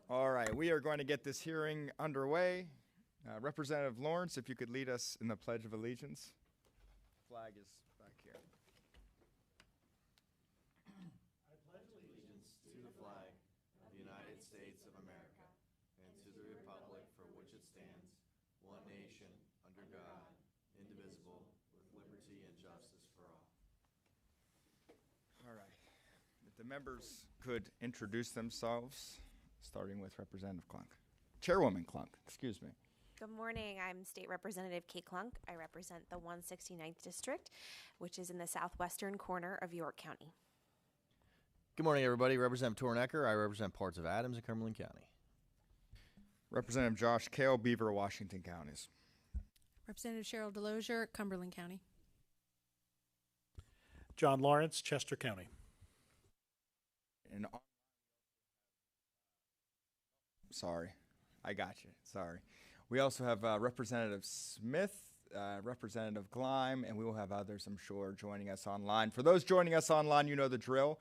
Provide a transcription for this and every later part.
All right, we are going to get this hearing underway. Representative Lawrence, if you could lead us in the Pledge of Allegiance. Flag is back here. Allegiance to the flag of the United States of America and to the republic for which it stands, one nation, under God, indivisible, with liberty and justice for all. All right. If the members could introduce themselves, starting with Representative Klunk. Chairwoman Klunk, excuse me. Good morning. I'm State Representative Kate Klunk. I represent the 169th District, which is in the southwestern corner of York County. Good morning, everybody. Representative Tornecker. I represent parts of Adams and Cumberland County. Representative Josh Kale, Beaver, Washington Counties. Representative Cheryl Delosier, Cumberland County. John Lawrence, Chester County. And sorry, I got you. Sorry. We also have Representative Smith, Representative Gleim, and we will have others, I'm sure, joining us online. For those joining us online, you know the drill.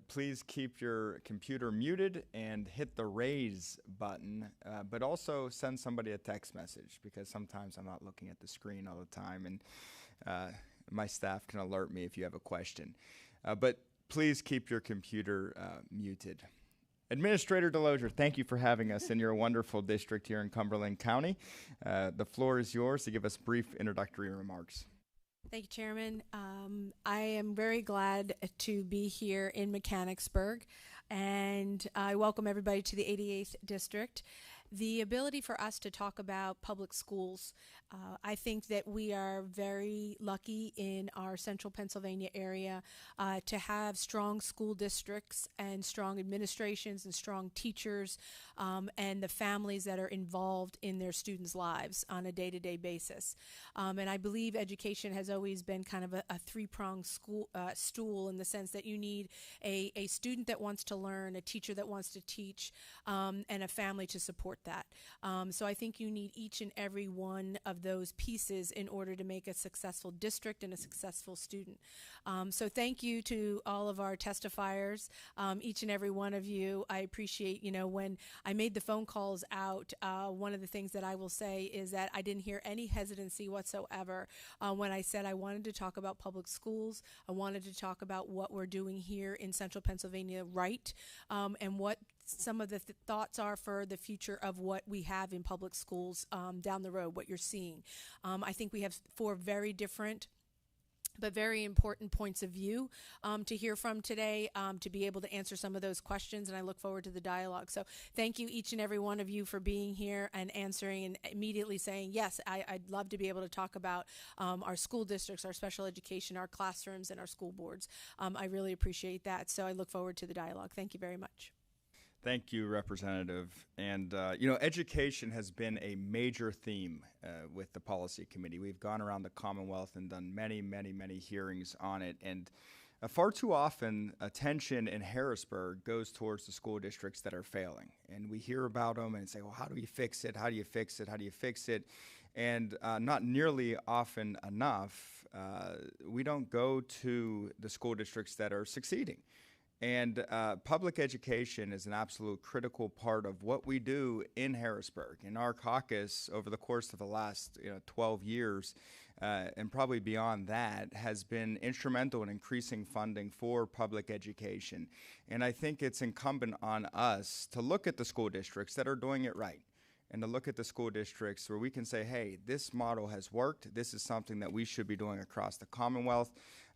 Please keep your computer muted and hit the raise button, but also send somebody a text message because sometimes I'm not looking at the screen all the time, and my staff can alert me if you have a question. But please keep your computer muted. Administrator Delosier, thank you for having us in your wonderful district here in Cumberland County. The floor is yours to give us brief introductory remarks. Thank you, Chairman. I am very glad to be here in Mechanicsburg, and I welcome everybody to the 88th District. The ability for us to talk about public schools, I think that we are very lucky in our central Pennsylvania area to have strong school districts and strong administrations and strong teachers and the families that are involved in their students' lives on a day-to-day basis. And I believe education has always been kind of a three-pronged stool in the sense that you need a student that wants to learn, a teacher that wants to teach, and a family to support that. So I think you need each and every one of those pieces in order to make a successful district and a successful student. So thank you to all of our testifiers, each and every one of you. I appreciate, when I made the phone calls out, one of the things that I will say is that I didn't hear any hesitancy whatsoever when I said I wanted to talk about public schools. I wanted to talk about what we're doing here in central Pennsylvania and what some of the thoughts are for the future of what we have in public schools down the road, what you're seeing. I think we have four very different but very important points of view to hear from today, to be able to answer some of those questions, and I look forward to the dialogue. So thank you, each and every one of you, for being here and answering and immediately saying, yes, I'd love to be able to talk about our school districts, our special education, our classrooms, and our school boards. I really appreciate that, so I look forward to the dialogue. Thank you very much. Thank you, Representative. And, education has been a major theme with the Policy Committee. We've gone around the Commonwealth and done many, many, many hearings on it. And far too often, attention in Harrisburg goes towards the school districts that are failing. And we hear about them and say, well, how do you fix it? How do you fix it? How do you fix it? And not nearly often enough, we don't go to the school districts that are succeeding. And public education is an absolute critical part of what we do in Harrisburg. In our caucus, over the course of the last 12 years, and probably beyond that, has been instrumental in increasing funding for public education. And I think it's incumbent on us to look at the school districts that are doing it right, and to look at the school districts where we can say, hey, this model has worked. This is something that we should be doing across the Commonwealth,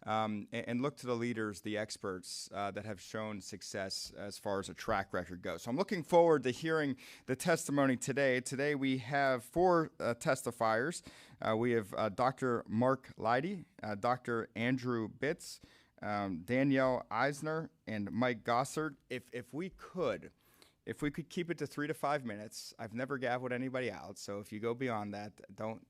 and look to the leaders, the experts that have shown success as far as a track record goes. So I'm looking forward to hearing the testimony today. Today we have four testifiers. We have Dr. Mark Leidy, Dr. Andrew Bitts, Danielle Eisner, and Mike Gossard. If we could keep it to 3 to 5 minutes. I've never gavelled anybody out, so if you go beyond that, don't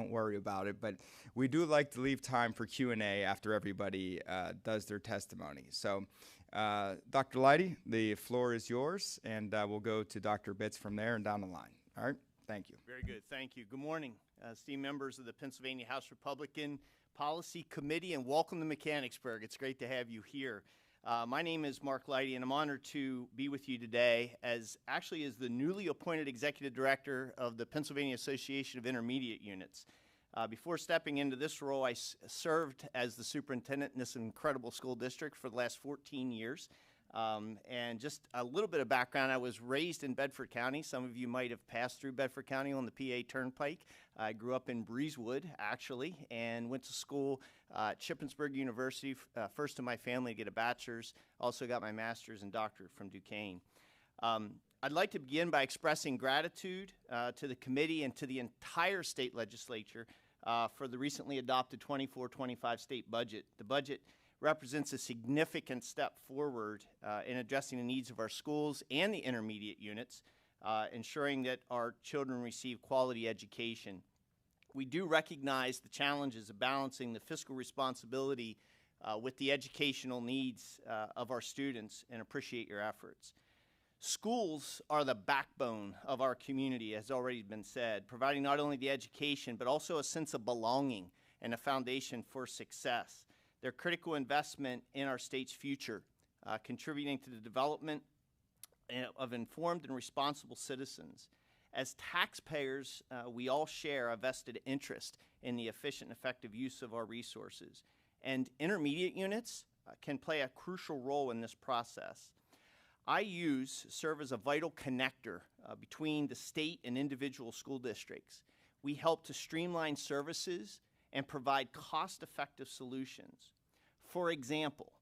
worry about it. But we do like to leave time for Q&A after everybody does their testimony. So, Dr. Leidy, the floor is yours, and we'll go to Dr. Bitts from there and down the line. All right? Thank you. Very good. Thank you. Good morning, esteemed members of the Pennsylvania House Republican Policy Committee, and welcome to Mechanicsburg. It's great to have you here. My name is Mark Leidy, and I'm honored to be with you today as the newly appointed Executive Director of the Pennsylvania Association of Intermediate Units. Before stepping into this role, I served as the superintendent in this incredible school district for the last 14 years. And just a little bit of background, I was raised in Bedford County. Some of you might have passed through Bedford County on the PA Turnpike. I grew up in Breezewood, actually, and went to school at Shippensburg University, first in my family to get a bachelor's. Also got my master's and doctorate from Duquesne. I'd like to begin by expressing gratitude to the committee and to the entire state legislature for the recently adopted 24-25 state budget. The budget represents a significant step forward in addressing the needs of our schools and the intermediate units, ensuring that our children receive quality education. We do recognize the challenges of balancing the fiscal responsibility with the educational needs of our students and appreciate your efforts. Schools are the backbone of our community, as already been said, providing not only the education but also a sense of belonging and a foundation for success. They're critical investment in our state's future, contributing to the development of informed and responsible citizens. As taxpayers, we all share a vested interest in the efficient and effective use of our resources. And intermediate units can play a crucial role in this process. IUs serve as a vital connector between the state and individual school districts. We help to streamline services and provide cost-effective solutions. For example,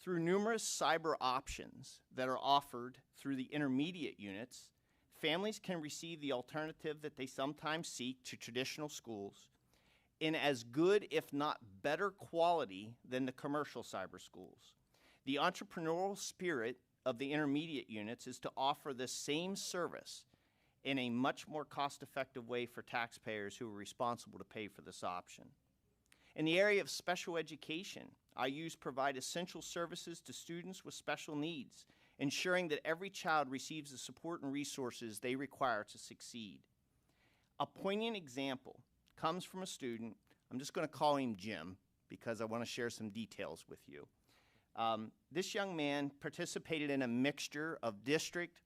through numerous cyber options that are offered through the intermediate units, families can receive the alternative that they sometimes seek to traditional schools in as good, if not better, quality than the commercial cyber schools. The entrepreneurial spirit of the intermediate units is to offer the same service in a much more cost-effective way for taxpayers who are responsible to pay for this option. In the area of special education, IUs provide essential services to students with special needs, ensuring that every child receives the support and resources they require to succeed. A poignant example comes from a student. I'm just going to call him Jim because I want to share some details with you. This young man participated in a mixture of district,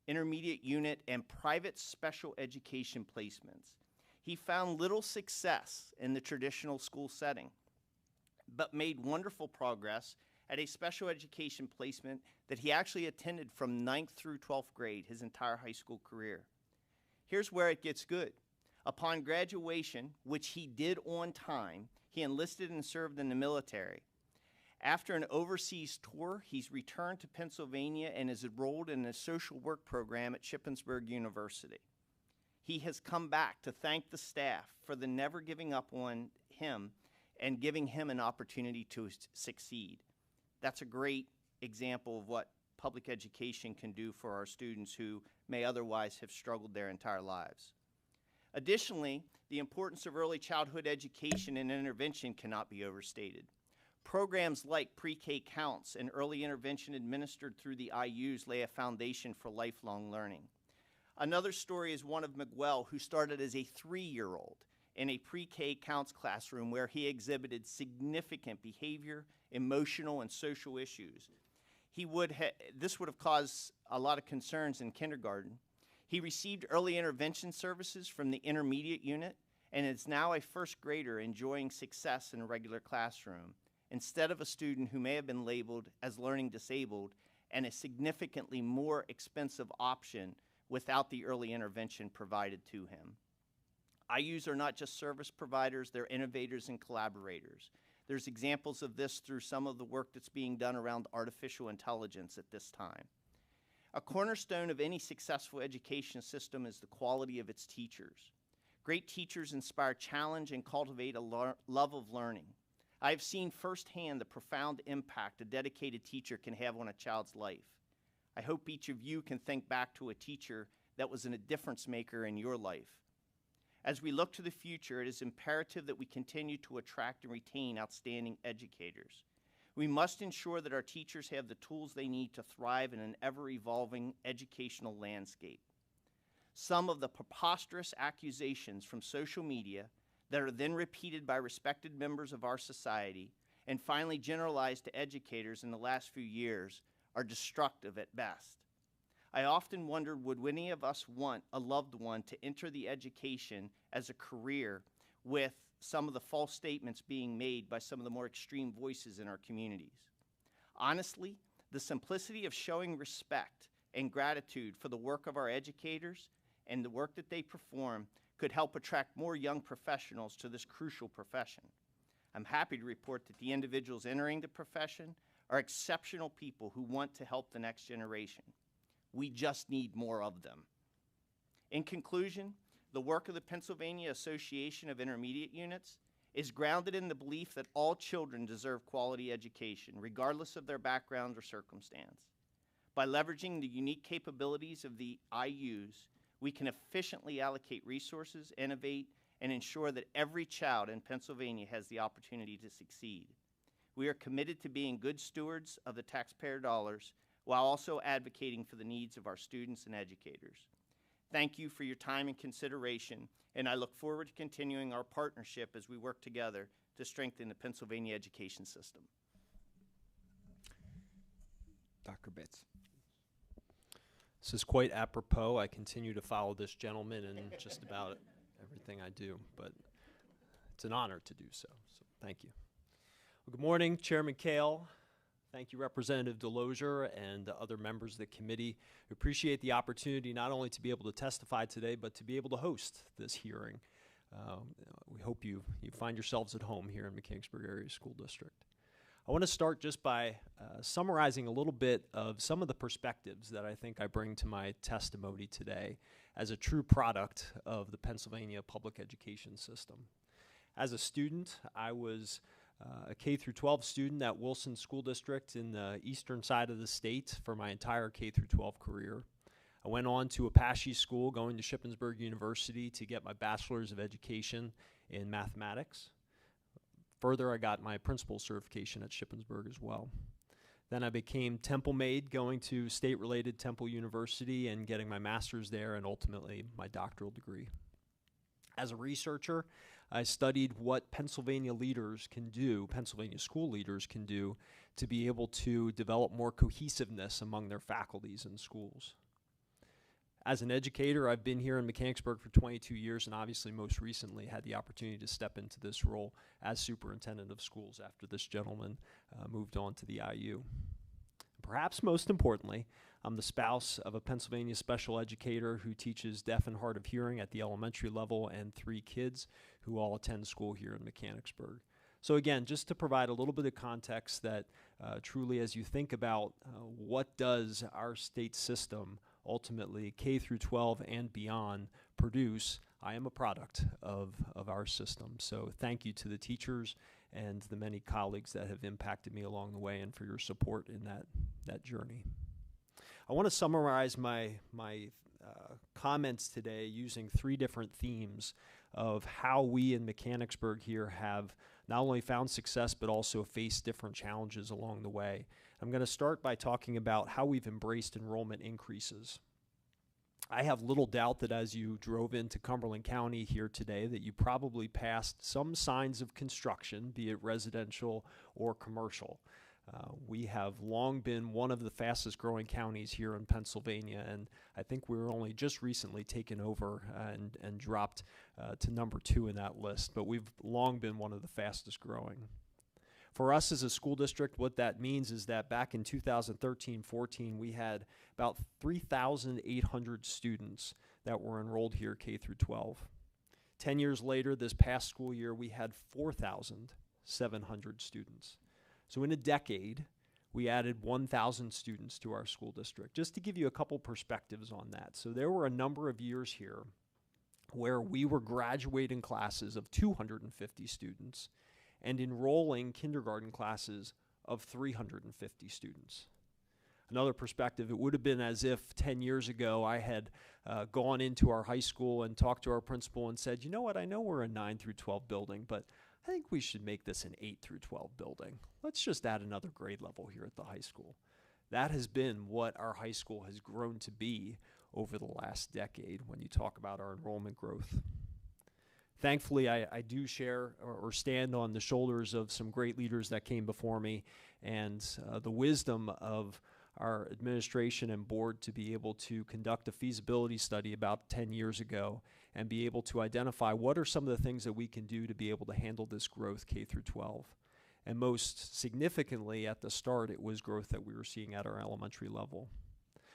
intermediate unit, and private special education placements. He found little success in the traditional school setting, but made wonderful progress at a special education placement that he actually attended from 9th through 12th grade, his entire high school career. Here's where it gets good. Upon graduation, which he did on time, he enlisted and served in the military. After an overseas tour, he's returned to Pennsylvania and is enrolled in a social work program at Shippensburg University. He has come back to thank the staff for the never giving up on him and giving him an opportunity to succeed. That's a great example of what public education can do for our students who may otherwise have struggled their entire lives. Additionally, the importance of early childhood education and intervention cannot be overstated. Programs like Pre-K Counts and early intervention administered through the IUs lay a foundation for lifelong learning. Another story is one of Miguel, who started as a 3-year-old in a Pre-K Counts classroom where he exhibited significant behavior, emotional, and social issues. This would have caused a lot of concerns in kindergarten. He received early intervention services from the intermediate unit and is now a first grader enjoying success in a regular classroom, instead of a student who may have been labeled as learning disabled and a significantly more expensive option without the early intervention provided to him. IUs are not just service providers, they're innovators and collaborators. There's examples of this through some of the work that's being done around artificial intelligence at this time. A cornerstone of any successful education system is the quality of its teachers. Great teachers inspire challenge and cultivate a love of learning. I've seen firsthand the profound impact a dedicated teacher can have on a child's life. I hope each of you can think back to a teacher that was a difference maker in your life. As we look to the future, it is imperative that we continue to attract and retain outstanding educators. We must ensure that our teachers have the tools they need to thrive in an ever-evolving educational landscape. Some of the preposterous accusations from social media that are then repeated by respected members of our society and finally generalized to educators in the last few years are destructive at best. I often wondered, would any of us want a loved one to enter the education as a career with some of the false statements being made by some of the more extreme voices in our communities? Honestly, the simplicity of showing respect and gratitude for the work of our educators and the work that they perform could help attract more young professionals to this crucial profession. I'm happy to report that the individuals entering the profession are exceptional people who want to help the next generation. We just need more of them. In conclusion, the work of the Pennsylvania Association of Intermediate Units is grounded in the belief that all children deserve quality education, regardless of their background or circumstance. By leveraging the unique capabilities of the IUs, we can efficiently allocate resources, innovate, and ensure that every child in Pennsylvania has the opportunity to succeed. We are committed to being good stewards of the taxpayer dollars while also advocating for the needs of our students and educators. Thank you for your time and consideration, and I look forward to continuing our partnership as we work together to strengthen the Pennsylvania education system. Dr. Bitts. This is quite apropos. I continue to follow this gentleman in just about everything I do, but it's an honor to do so, so thank you. Well, good morning, Chairman Kale. Thank you, Representative Delosier and other members of the committee. We appreciate the opportunity not only to be able to testify today, but to be able to host this hearing. We hope you find yourselves at home here in Mechanicsburg Area School District. I want to start just by summarizing a little bit of some of the perspectives that I think I bring to my testimony today as a true product of the Pennsylvania public education system. As a student, I was a K-12 student at Wilson School District in the eastern side of the state for my entire K-12 career. I went on to Apache School, going to Shippensburg University to get my Bachelor's of Education in Mathematics. Further, I got my principal certification at Shippensburg as well. Then I became Temple Maid, going to state-related Temple University and getting my master's there and ultimately my doctoral degree. As a researcher, I studied what Pennsylvania leaders can do, Pennsylvania school leaders can do, to be able to develop more cohesiveness among their faculties in schools. As an educator, I've been here in Mechanicsburg for 22 years and obviously most recently had the opportunity to step into this role as superintendent of schools after this gentleman moved on to the IU. Perhaps most importantly, I'm the spouse of a Pennsylvania special educator who teaches deaf and hard of hearing at the elementary level and 3 kids who all attend school here in Mechanicsburg. So again, just to provide a little bit of context that truly as you think about what does our state system ultimately K-12 and beyond produce, I am a product of our system. So thank you to the teachers and the many colleagues that have impacted me along the way and for your support in that journey. I want to summarize my comments today using 3 different themes of how we in Mechanicsburg here have not only found success but also faced different challenges along the way. I'm going to start by talking about how we've embraced enrollment increases. I have little doubt that as you drove into Cumberland County here today that you probably passed some signs of construction, be it residential or commercial. We have long been one of the fastest growing counties here in Pennsylvania, and I think we were only just recently taken over and dropped to number 2 in that list, but we've long been one of the fastest growing. For us as a school district, what that means is that back in 2013-14, we had about 3,800 students that were enrolled here K-12. 10 years later, this past school year, we had 4,700 students. So in a decade, we added 1,000 students to our school district. Just to give you a couple perspectives on that. So there were a number of years here where we were graduating classes of 250 students and enrolling kindergarten classes of 350 students. Another perspective, it would have been as if 10 years ago I had gone into our high school and talked to our principal and said, you know what, I know we're a 9 through 12 building, but I think we should make this an 8 through 12 building. Let's just add another grade level here at the high school. That has been what our high school has grown to be over the last decade when you talk about our enrollment growth. Thankfully, I do share or stand on the shoulders of some great leaders that came before me, and the wisdom of our administration and board to be able to conduct a feasibility study about 10 years ago and be able to identify what are some of the things that we can do to be able to handle this growth K through 12. And most significantly at the start, it was growth that we were seeing at our elementary level.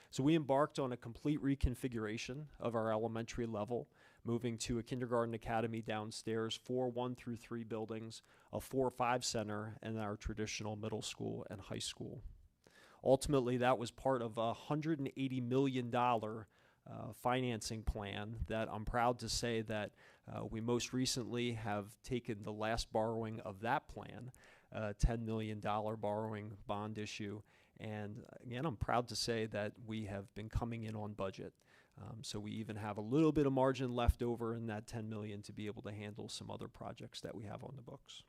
So we embarked on a complete reconfiguration of our elementary level, moving to a kindergarten academy downstairs, 4 1 through 3 buildings, a 4-5 center, and our traditional middle school and high school. Ultimately, that was part of a $180 million financing plan that I'm proud to say that we most recently have taken the last borrowing of that plan, $10 million borrowing bond issue. And again, I'm proud to say that we have been coming in on budget. So we even have a little bit of margin left over in that $10 million to be able to handle some other projects that we have on the books.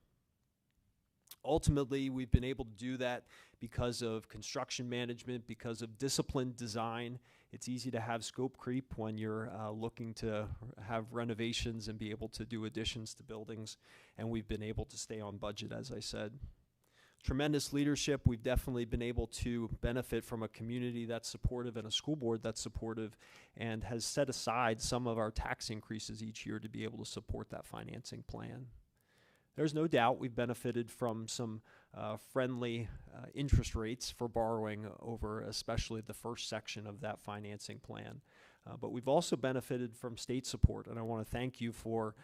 Ultimately, we've been able to do that because of construction management, because of disciplined design. It's easy to have scope creep when you're looking to have renovations and be able to do additions to buildings, and we've been able to stay on budget, as I said. Tremendous leadership. We've definitely been able to benefit from a community that's supportive and a school board that's supportive and has set aside some of our tax increases each year to be able to support that financing plan. There's no doubt we've benefited from some friendly interest rates for borrowing over especially the first section of that financing plan. But we've also benefited from state support, and I want to thank you for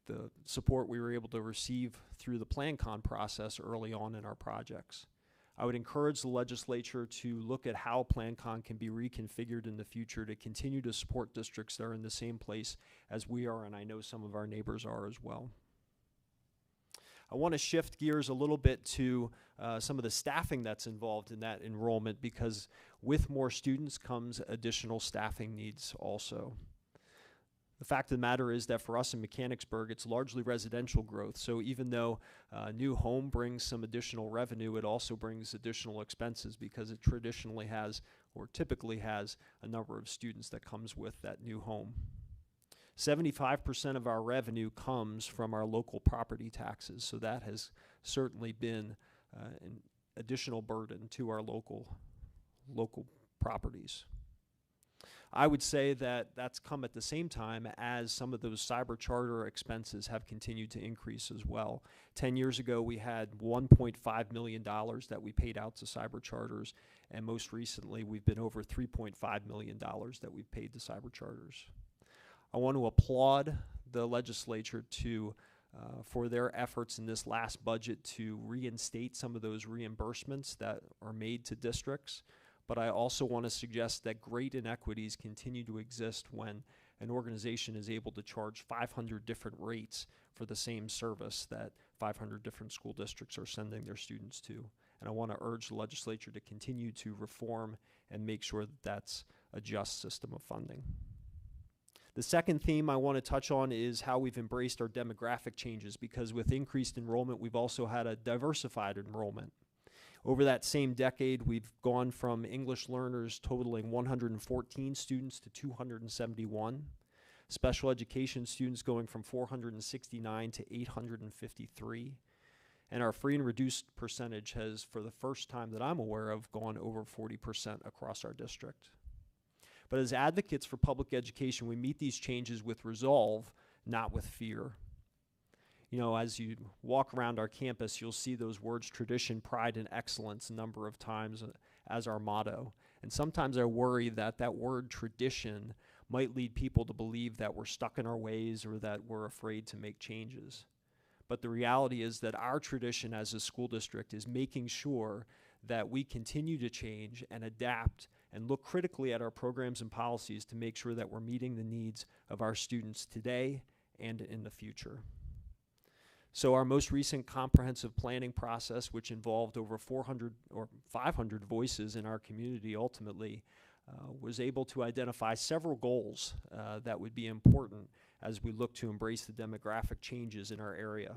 the support we were able to receive through the PlanCon process early on in our projects. I would encourage the legislature to look at how PlanCon can be reconfigured in the future to continue to support districts that are in the same place as we are, and I know some of our neighbors are as well. I want to shift gears a little bit to some of the staffing that's involved in that enrollment, because with more students comes additional staffing needs also. The fact of the matter is that for us in Mechanicsburg, it's largely residential growth. So even though a new home brings some additional revenue, it also brings additional expenses because it traditionally has, or typically has, a number of students that comes with that new home. 75% of our revenue comes from our local property taxes, so that has certainly been an additional burden to our local properties. I would say that that's come at the same time as some of those cyber charter expenses have continued to increase as well. 10 years ago, we had $1.5 million that we paid out to cyber charters, and most recently, we've been over $3.5 million that we've paid to cyber charters. I want to applaud the legislature for their efforts in this last budget to reinstate some of those reimbursements that are made to districts. But I also want to suggest that great inequities continue to exist when an organization is able to charge 500 different rates for the same service that 500 different school districts are sending their students to. And I want to urge the legislature to continue to reform and make sure that that's a just system of funding. The second theme I want to touch on is how we've embraced our demographic changes, because with increased enrollment, we've also had a diversified enrollment. Over that same decade, we've gone from English learners totaling 114 students to 271, special education students going from 469 to 853, and our free and reduced percentage has, for the first time that I'm aware of, gone over 40% across our district. But as advocates for public education, we meet these changes with resolve, not with fear. You know, as you walk around our campus, you'll see those words tradition, pride, and excellence a number of times as our motto. And sometimes I worry that that word tradition might lead people to believe that we're stuck in our ways or that we're afraid to make changes. But the reality is that our tradition as a school district is making sure that we continue to change and adapt and look critically at our programs and policies to make sure that we're meeting the needs of our students today and in the future. So our most recent comprehensive planning process, which involved over 400 or 500 voices in our community ultimately, was able to identify several goals that would be important as we look to embrace the demographic changes in our area.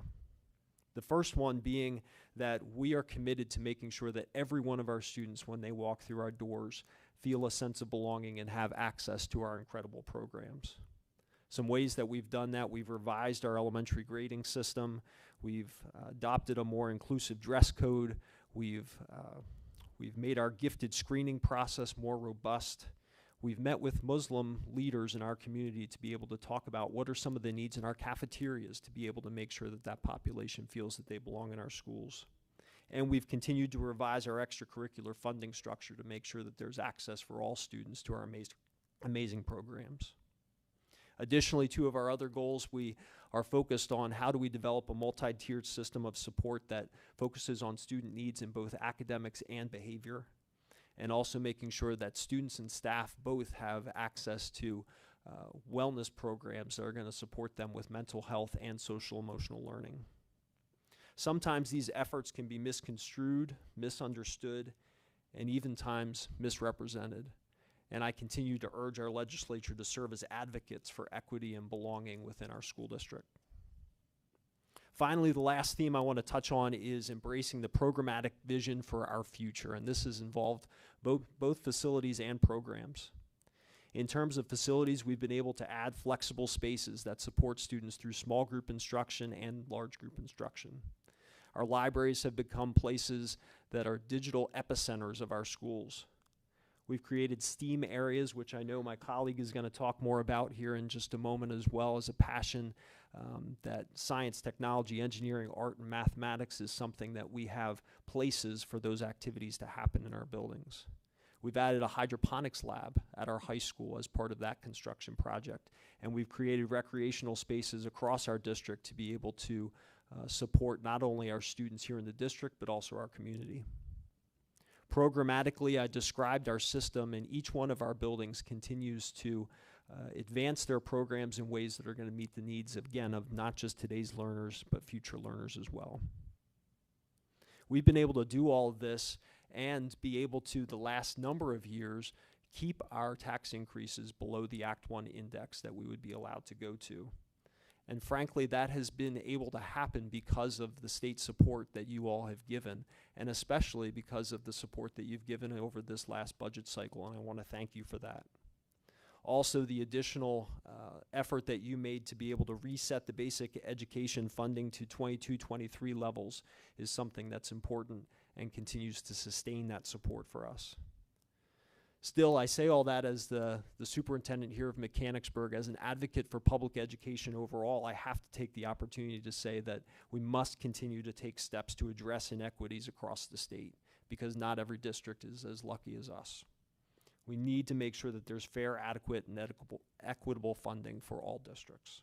The first one being that we are committed to making sure that every one of our students, when they walk through our doors, feel a sense of belonging and have access to our incredible programs. Some ways that we've done that: we've revised our elementary grading system, we've adopted a more inclusive dress code, we've made our gifted screening process more robust. We've met with Muslim leaders in our community to be able to talk about what are some of the needs in our cafeterias to be able to make sure that that population feels that they belong in our schools. And we've continued to revise our extracurricular funding structure to make sure that there's access for all students to our amazing programs. Additionally, two of our other goals, we are focused on how do we develop a multi-tiered system of support that focuses on student needs in both academics and behavior, and also making sure that students and staff both have access to wellness programs that are going to support them with mental health and social emotional learning. Sometimes these efforts can be misconstrued, misunderstood, and even times misrepresented. And I continue to urge our legislature to serve as advocates for equity and belonging within our school district. Finally, the last theme I want to touch on is embracing the programmatic vision for our future, and this has involved both facilities and programs. In terms of facilities, we've been able to add flexible spaces that support students through small group instruction and large group instruction. Our libraries have become places that are digital epicenters of our schools. We've created STEAM areas, which I know my colleague is going to talk more about here in just a moment, as well as a passion that science, technology, engineering, art, and mathematics is something that we have places for those activities to happen in our buildings. We've added a hydroponics lab at our high school as part of that construction project, and we've created recreational spaces across our district to be able to support not only our students here in the district, but also our community. Programmatically, I described our system, and each one of our buildings continues to advance their programs in ways that are going to meet the needs, again, of not just today's learners, but future learners as well. We've been able to do all of this and be able to, the last number of years, keep our tax increases below the Act 1 index that we would be allowed to go to. And frankly, that has been able to happen because of the state support that you all have given, and especially because of the support that you've given over this last budget cycle, and I want to thank you for that. Also, the additional effort that you made to be able to reset the basic education funding to 22-23 levels is something that's important and continues to sustain that support for us. Still, I say all that as the superintendent here of Mechanicsburg. As an advocate for public education overall, I have to take the opportunity to say that we must continue to take steps to address inequities across the state, because not every district is as lucky as us. We need to make sure that there's fair, adequate, and equitable funding for all districts.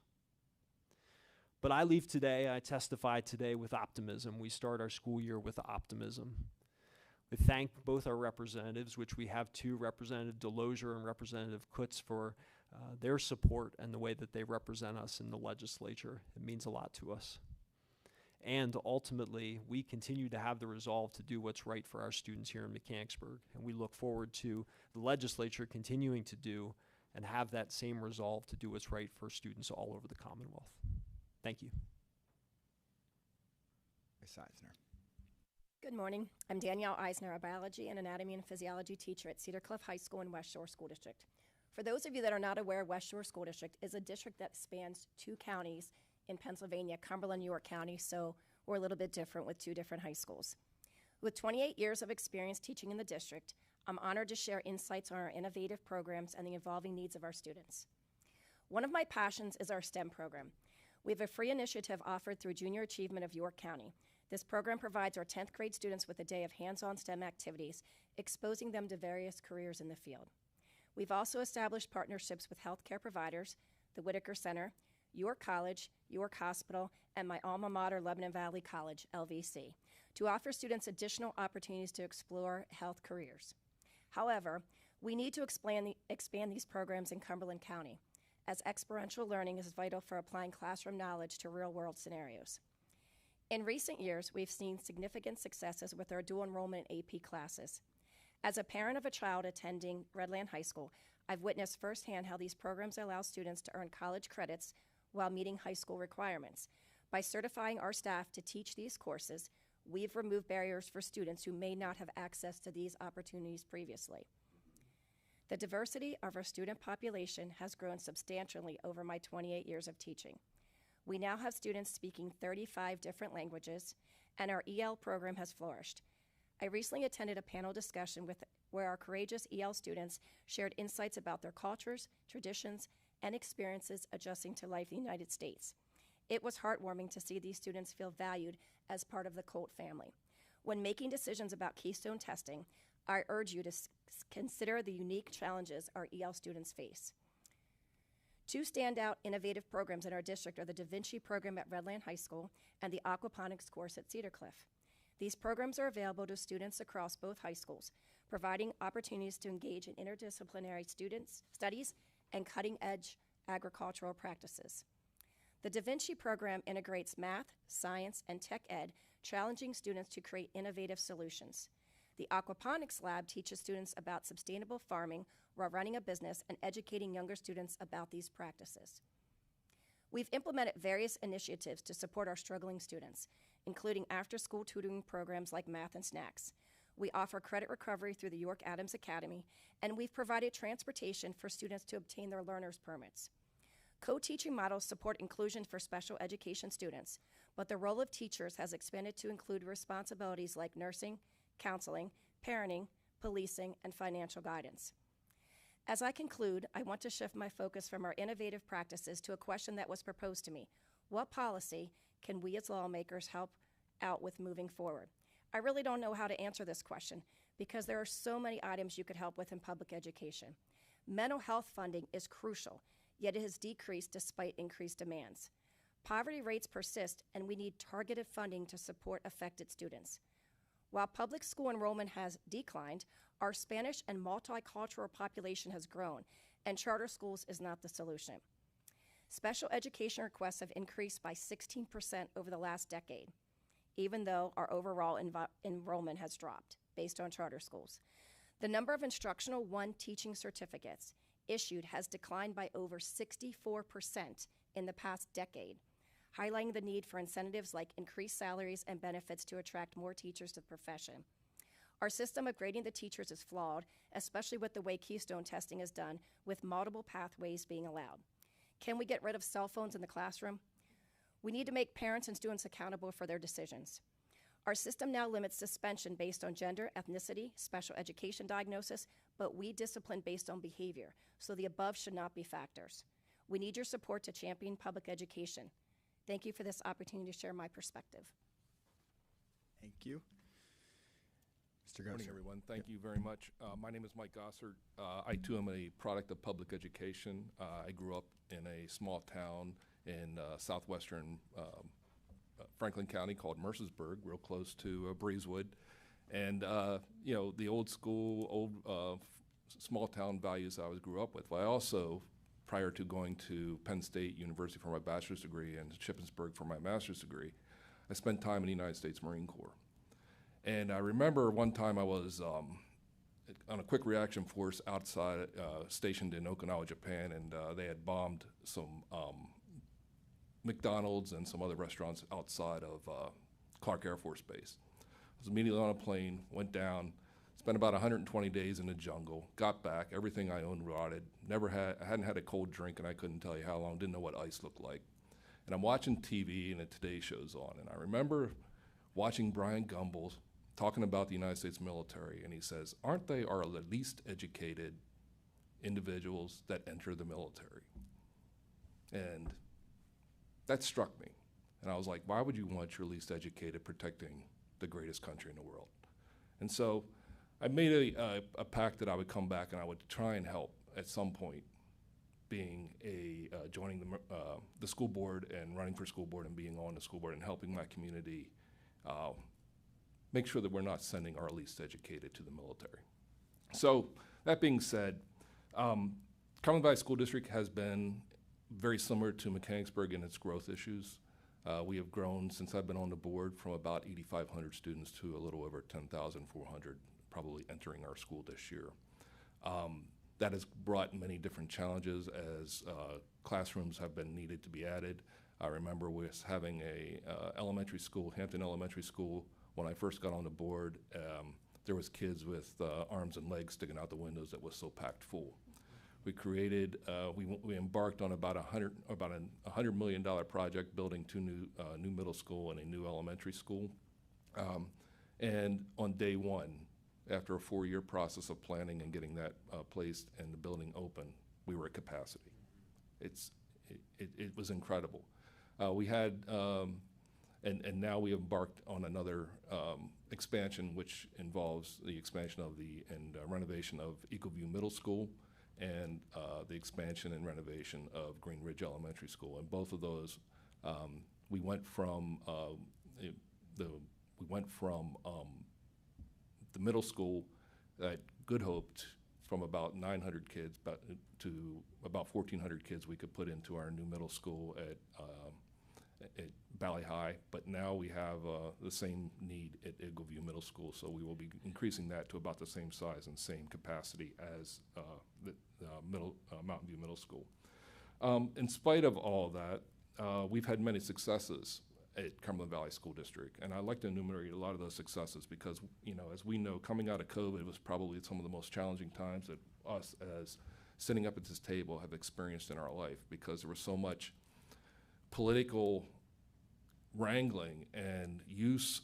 But I leave today, I testify today with optimism. We start our school year with optimism. We thank both our representatives, which we have two, Representative Delosier and Representative Kutz, for their support and the way that they represent us in the legislature. It means a lot to us. And ultimately, we continue to have the resolve to do what's right for our students here in Mechanicsburg. And we look forward to the legislature continuing to do and have that same resolve to do what's right for students all over the Commonwealth. Thank you. Ms. Eisner. Good morning. I'm Danielle Eisner, a biology and anatomy and physiology teacher at Cedar Cliff High School in West Shore School District. For those of you that are not aware, West Shore School District is a district that spans two counties in Pennsylvania, Cumberland, York County, so we're a little bit different with two different high schools. With 28 years of experience teaching in the district, I'm honored to share insights on our innovative programs and the evolving needs of our students. One of my passions is our STEM program. We have a free initiative offered through Junior Achievement of York County. This program provides our 10th grade students with a day of hands-on STEM activities, exposing them to various careers in the field. We've also established partnerships with healthcare providers, the Whitaker Center, York College, York Hospital, and my alma mater, Lebanon Valley College, LVC, to offer students additional opportunities to explore health careers. However, we need to expand these programs in Cumberland County, as experiential learning is vital for applying classroom knowledge to real-world scenarios. In recent years, we've seen significant successes with our dual enrollment AP classes. As a parent of a child attending Redland High School, I've witnessed firsthand how these programs allow students to earn college credits while meeting high school requirements. By certifying our staff to teach these courses, we've removed barriers for students who may not have access to these opportunities previously. The diversity of our student population has grown substantially over my 28 years of teaching. We now have students speaking 35 different languages, and our EL program has flourished. I recently attended a panel discussion where our courageous EL students shared insights about their cultures, traditions, and experiences adjusting to life in the United States. It was heartwarming to see these students feel valued as part of the Colt family. When making decisions about Keystone testing, I urge you to consider the unique challenges our EL students face. Two standout innovative programs in our district are the Da Vinci program at Redland High School and the aquaponics course at Cedar Cliff. These programs are available to students across both high schools, providing opportunities to engage in interdisciplinary studies and cutting-edge agricultural practices. The Da Vinci program integrates math, science, and tech ed, challenging students to create innovative solutions. The aquaponics lab teaches students about sustainable farming while running a business and educating younger students about these practices. We've implemented various initiatives to support our struggling students, including after-school tutoring programs like Math and Snacks. We offer credit recovery through the York Adams Academy, and we've provided transportation for students to obtain their learner's permits. Co-teaching models support inclusion for special education students, but the role of teachers has expanded to include responsibilities like nursing, counseling, parenting, policing, and financial guidance. As I conclude, I want to shift my focus from our innovative practices to a question that was proposed to me. What policy can we as lawmakers help out with moving forward? I really don't know how to answer this question because there are so many items you could help with in public education. Mental health funding is crucial, yet it has decreased despite increased demands. Poverty rates persist, and we need targeted funding to support affected students. While public school enrollment has declined, our Spanish and multicultural population has grown, and charter schools is not the solution. Special education requests have increased by 16% over the last decade, even though our overall enrollment has dropped based on charter schools. The number of Instructional 1 teaching certificates issued has declined by over 64% in the past decade, highlighting the need for incentives like increased salaries and benefits to attract more teachers to the profession. Our system of grading the teachers is flawed, especially with the way Keystone testing is done, with multiple pathways being allowed. Can we get rid of cell phones in the classroom? We need to make parents and students accountable for their decisions. Our system now limits suspension based on gender, ethnicity, special education diagnosis, but we discipline based on behavior, so the above should not be factors. We need your support to champion public education. Thank you for this opportunity to share my perspective. Thank you. Mr. Good morning, Gossard. everyone. Thank you very much. My name is Mike Gossard. I, too, am a product of public education. I grew up in a small town in southwestern Franklin County called Mercersburg, real close to Breezewood. And, you know, the old school, small town values I grew up with. But I also, prior to going to Penn State University for my bachelor's degree and Shippensburg for my master's degree, I spent time in the United States Marine Corps. And I remember one time I was on a quick reaction force outside, stationed in Okinawa, Japan, and they had bombed some McDonald's and some other restaurants outside of Clark Air Force Base. I was immediately on a plane, went down, spent about 120 days in the jungle, got back, everything I owned rotted, I hadn't had a cold drink, and I couldn't tell you how long, didn't know what ice looked like. And I'm watching TV, and the Today Show's on, and I remember watching Brian Gumbel talking about the United States military, and he says, aren't they our least educated individuals that enter the military? And that struck me. And I was like, why would you want your least educated protecting the greatest country in the world? And so I made a pact that I would come back and I would try and help at some point, being joining the school board and running for school board and being on the school board and helping my community make sure that we're not sending our least educated to the military. So that being said, Cumberland Valley School District has been very similar to Mechanicsburg in its growth issues. We have grown since I've been on the board from about 8,500 students to a little over 10,400 probably entering our school this year. That has brought many different challenges as classrooms have been needed to be added. I remember was having a elementary school, Hampton Elementary School, when I first got on the board. there was kids with arms and legs sticking out the windows that was so packed full. We created, we embarked on about $100 million project building two new middle school and a new elementary school. And on day one, after a 4-year process of planning and getting that placed and the building open, we were at capacity. It was incredible. We had, and now we embarked on another expansion, which involves the expansion of and renovation of Eagle View Middle School and the expansion and renovation of Green Ridge Elementary School. And both of those, we went from the middle school at Good Hope from about 900 kids to about 1,400 kids we could put into our new middle school at Valley High, but now we have the same need at Eagle View Middle School, so we will be increasing that to about the same size and same capacity as the Mountain View Middle School. In spite of all that, we've had many successes at Cumberland Valley School District, and I'd like to enumerate a lot of those successes because, as we know, coming out of COVID, it was probably some of the most challenging times that us as sitting up at this table have experienced in our life because there was so much political wrangling and use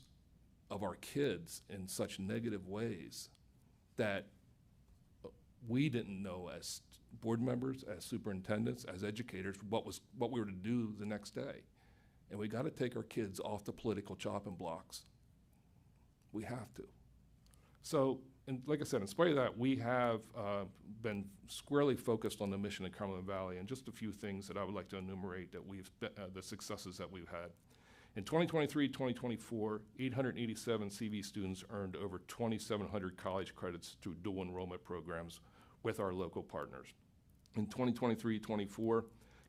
of our kids in such negative ways that we didn't know as board members, as superintendents, as educators, what we were to do the next day. And we got to take our kids off the political chopping blocks. We have to. So, and like I said, in spite of that, we have been squarely focused on the mission of Cumberland Valley, and just a few things that I would like to enumerate that the successes that we've had. In 2023-2024, 887 CV students earned over 2,700 college credits through dual enrollment programs with our local partners. In 2023-24,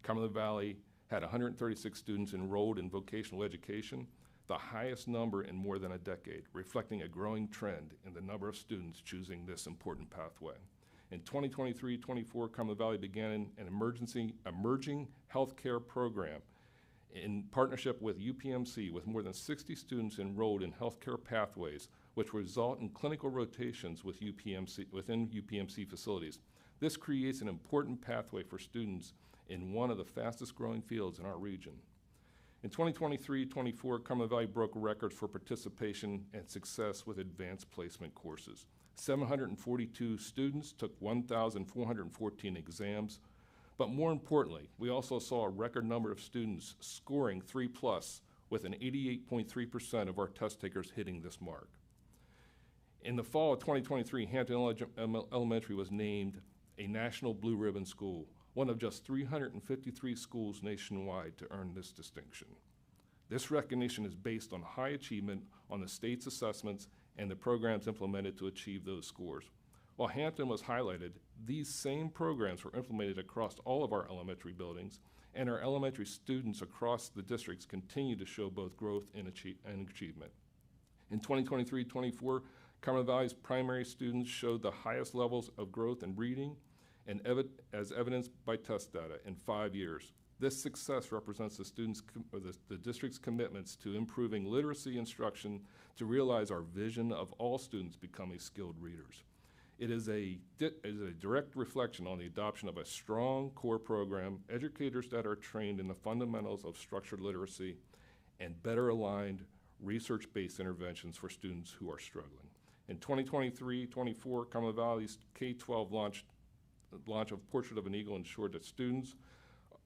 Cumberland Valley had 136 students enrolled in vocational education, the highest number in more than a decade, reflecting a growing trend in the number of students choosing this important pathway. In 2023-24, Cumberland Valley began an emerging healthcare program in partnership with UPMC with more than 60 students enrolled in healthcare pathways, which result in clinical rotations within UPMC facilities. This creates an important pathway for students in one of the fastest growing fields in our region. In 2023-24, Cumberland Valley broke records for participation and success with advanced placement courses. 742 students took 1,414 exams, but more importantly, we also saw a record number of students scoring 3+, with an 88.3% of our test takers hitting this mark. In the fall of 2023, Hampton Elementary was named a National Blue Ribbon School, one of just 353 schools nationwide to earn this distinction. This recognition is based on high achievement on the state's assessments and the programs implemented to achieve those scores. While Hampton was highlighted, these same programs were implemented across all of our elementary buildings, and our elementary students across the districts continue to show both growth and achievement. In 2023-24, Cumberland Valley's primary students showed the highest levels of growth in reading, and as evidenced by test data in 5 years. This success represents the district's commitments to improving literacy instruction to realize our vision of all students becoming skilled readers. It is a direct reflection on the adoption of a strong core program, educators that are trained in the fundamentals of structured literacy, and better aligned research-based interventions for students who are struggling. In 2023-24, Cumberland Valley's K-12 launch of Portrait of an Eagle ensured that students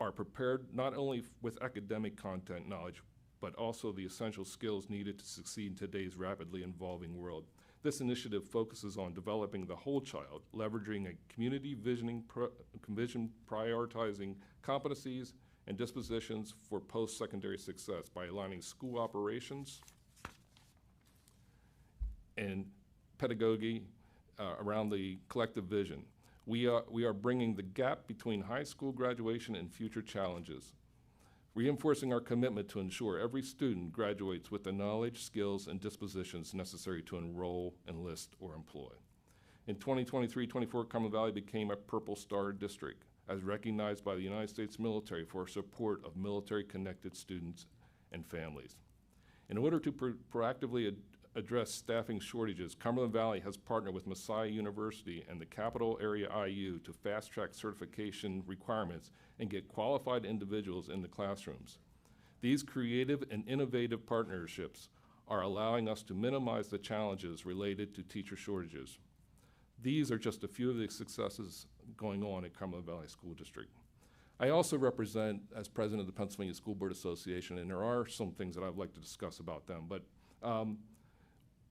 are prepared not only with academic content knowledge, but also the essential skills needed to succeed in today's rapidly evolving world. This initiative focuses on developing the whole child, leveraging a community vision prioritizing competencies and dispositions for post-secondary success by aligning school operations and pedagogy around the collective vision. We are bringing the gap between high school graduation and future challenges, reinforcing our commitment to ensure every student graduates with the knowledge, skills, and dispositions necessary to enroll, enlist, or employ. In 2023-24, Cumberland Valley became a Purple Star District, as recognized by the United States military for support of military-connected students and families. In order to proactively address staffing shortages, Cumberland Valley has partnered with Messiah University and the Capital Area IU to fast-track certification requirements and get qualified individuals in the classrooms. These creative and innovative partnerships are allowing us to minimize the challenges related to teacher shortages. These are just a few of the successes going on at Cumberland Valley School District. I also represent as president of the Pennsylvania School Board Association, and there are some things that I'd like to discuss about them. But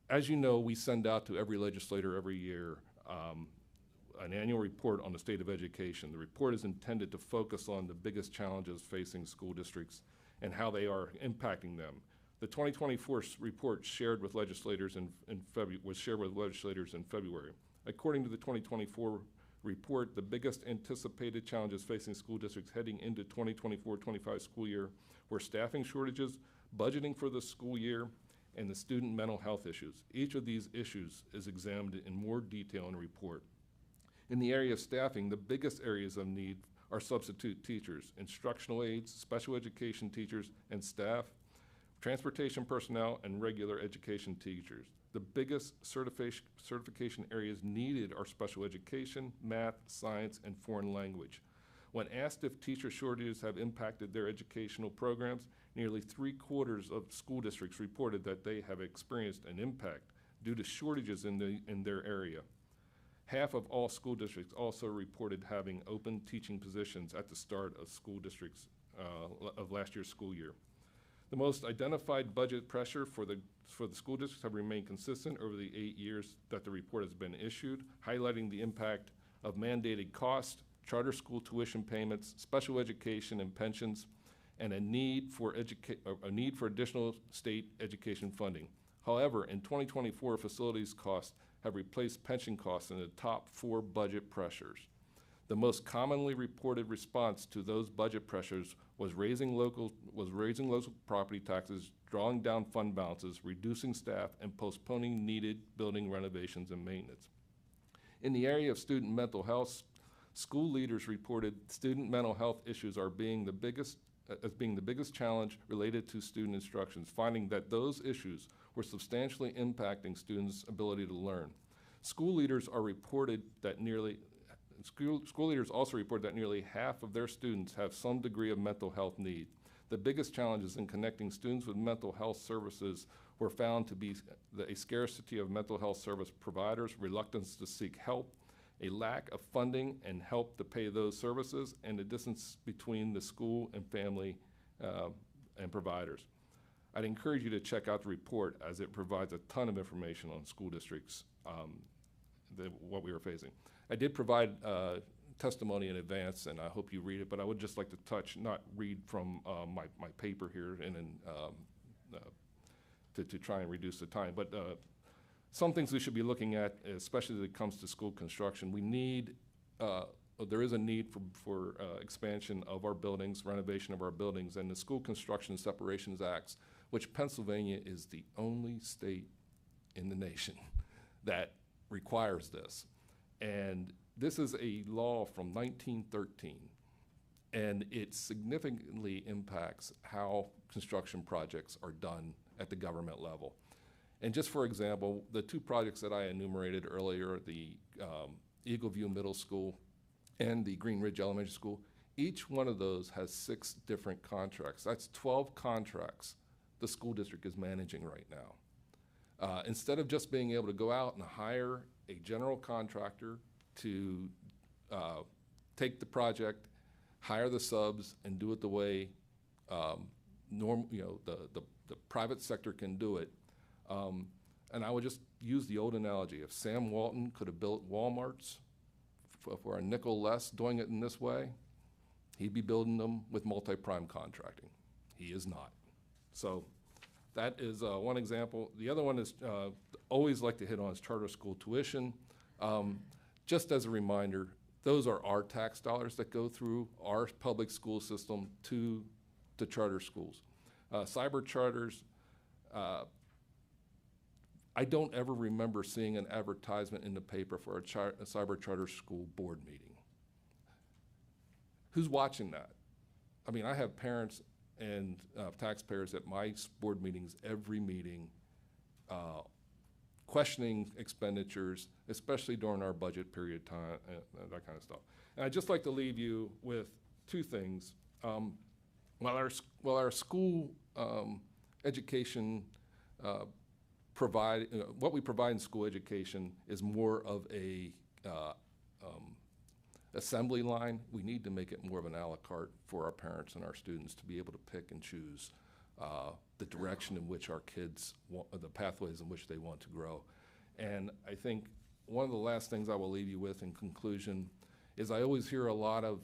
as you know, we send out to every legislator every year an annual report on the state of education. The report is intended to focus on the biggest challenges facing school districts and how they are impacting them. The 2024 report shared with legislators was shared with legislators in February. According to the 2024 report, the biggest anticipated challenges facing school districts heading into 2024-25 school year were staffing shortages, budgeting for the school year, and the student mental health issues. Each of these issues is examined in more detail in the report. In the area of staffing, the biggest areas of need are substitute teachers, instructional aides, special education teachers and staff, transportation personnel, and regular education teachers. The biggest certification areas needed are special education, math, science, and foreign language. When asked if teacher shortages have impacted their educational programs, nearly 3/4 of school districts reported that they have experienced an impact due to shortages in their area. Half of all school districts also reported having open teaching positions at the start of school districts of last year's school year. The most identified budget pressure for the school districts have remained consistent over the 8 years that the report has been issued, highlighting the impact of mandated cost, charter school tuition payments, special education and pensions, and a need for additional state education funding. However, in 2024, facilities costs have replaced pension costs in the top 4 budget pressures. The most commonly reported response to those budget pressures was raising local property taxes, drawing down fund balances, reducing staff, and postponing needed building renovations and maintenance. In the area of student mental health, school leaders reported student mental health issues are being the biggest challenge related to student instructions, finding that those issues were substantially impacting students' ability to learn. School leaders also report that nearly half of their students have some degree of mental health need. The biggest challenges in connecting students with mental health services were found to be a scarcity of mental health service providers, reluctance to seek help, a lack of funding and help to pay those services, and the distance between the school and family and providers. I'd encourage you to check out the report as it provides a ton of information on school districts, what we were facing. I did provide testimony in advance, and I hope you read it, but I would just like to not read from my paper here and to try and reduce the time. But some things we should be looking at, especially when it comes to school construction. We need, there is a need for expansion of our buildings, renovation of our buildings, and the School Construction Separations Acts, which Pennsylvania is the only state in the nation that requires this. And this is a law from 1913, and it significantly impacts how construction projects are done at the government level. And just for example, the 2 projects that I enumerated earlier, the Eagle View Middle School and the Green Ridge Elementary School, each one of those has 6 different contracts. That's 12 contracts the school district is managing right now. Instead of just being able to go out and hire a general contractor to take the project, hire the subs, and do it the way the private sector can do it. And I would just use the old analogy. If Sam Walton could have built Walmarts for a nickel less doing it in this way, he'd be building them with multi-prime contracting. He is not. So that is one example. The other one is always like to hit on is charter school tuition. Just as a reminder, those are our tax dollars that go through our public school system to charter schools. Cyber charters, I don't ever remember seeing an advertisement in the paper for a cyber charter school board meeting. Who's watching that? I mean, I have parents and taxpayers at my board meetings, every meeting, questioning expenditures, especially during our budget period time, that kind of stuff. And I'd just like to leave you with two things. While our school education what we provide in school education is more of a assembly line, we need to make it more of an a la carte for our parents and our students to be able to pick and choose the direction in which our kids want, the pathways in which they want to grow. And I think one of the last things I will leave you with in conclusion is I always hear a lot of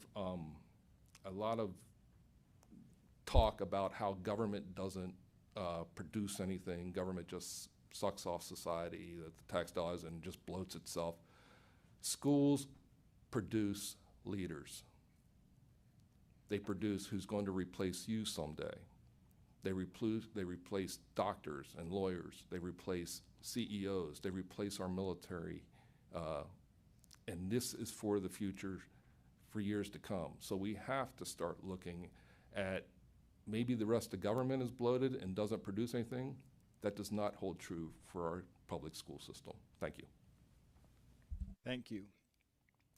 talk about how government doesn't produce anything. Government just sucks off society, that the tax dollars, and just bloats itself. Schools produce leaders. They produce who's going to replace you someday. They replace doctors and lawyers. They replace CEOs. They replace our military. And this is for the future, for years to come. So we have to start looking at, maybe the rest of government is bloated and doesn't produce anything. That does not hold true for our public school system. Thank you. Thank you.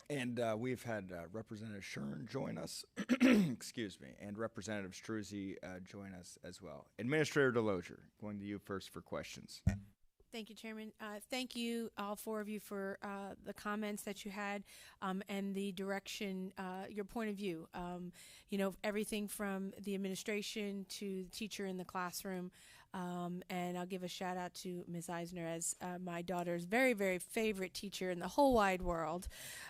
And we've had Representative Shern join us, excuse me, and Representative Struzzi join us as well. Administrator Delozier, going to you first for questions. Thank you, Chairman. Thank you, all four of you, for the comments that you had and the direction, your point of view. You know, everything from the administration to the teacher in the classroom. And I'll give a shout out to Ms. Eisner as my daughter's very, very favorite teacher in the whole wide world.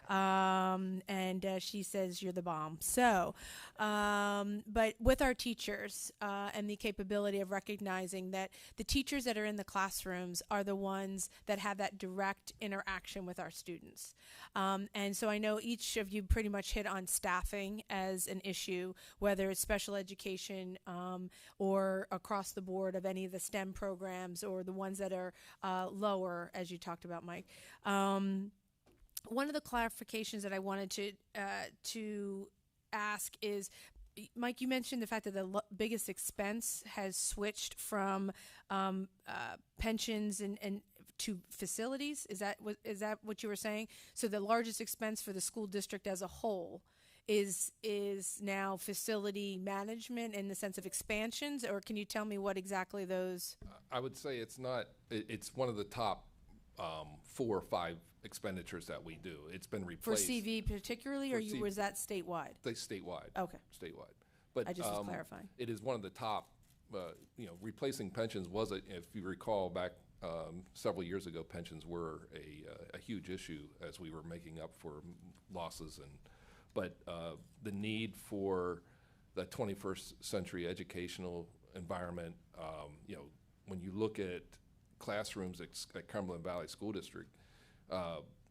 And she says you're the bomb. So, but with our teachers and the capability of recognizing that the teachers that are in the classrooms are the ones that have that direct interaction with our students. And so I know each of you pretty much hit on staffing as an issue, whether it's special education or across the board of any of the STEM programs or the ones that are lower, as you talked about, Mike. One of the clarifications that I wanted to ask is, Mike, you mentioned the fact that the biggest expense has switched from pensions and to facilities. Is that what you were saying? So the largest expense for the school district as a whole is now facility management in the sense of expansions, or can you tell me what exactly those? I would say it's not. It's one of the top 4 or 5 expenditures that we do. It's been replaced For CV particularly, or was that statewide? Statewide. Okay. Statewide. But I just was clarifying. It is one of the top. Replacing pensions was, if you recall back several years ago, pensions were a huge issue as we were making up for losses But the need for the 21st century educational environment, when you look at classrooms at Cumberland Valley School District,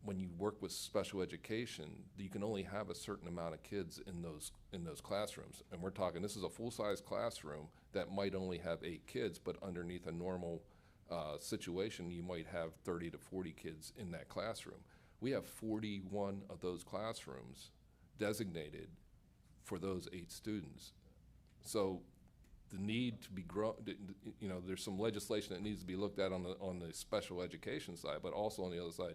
when you work with special education, you can only have a certain amount of kids in those classrooms. And we're talking, this is a full-size classroom that might only have 8 kids, but underneath a normal situation, you might have 30 to 40 kids in that classroom. We have 41 of those classrooms designated for those 8 students. So the need to be there's some legislation that needs to be looked at on the special education side, but also on the other side,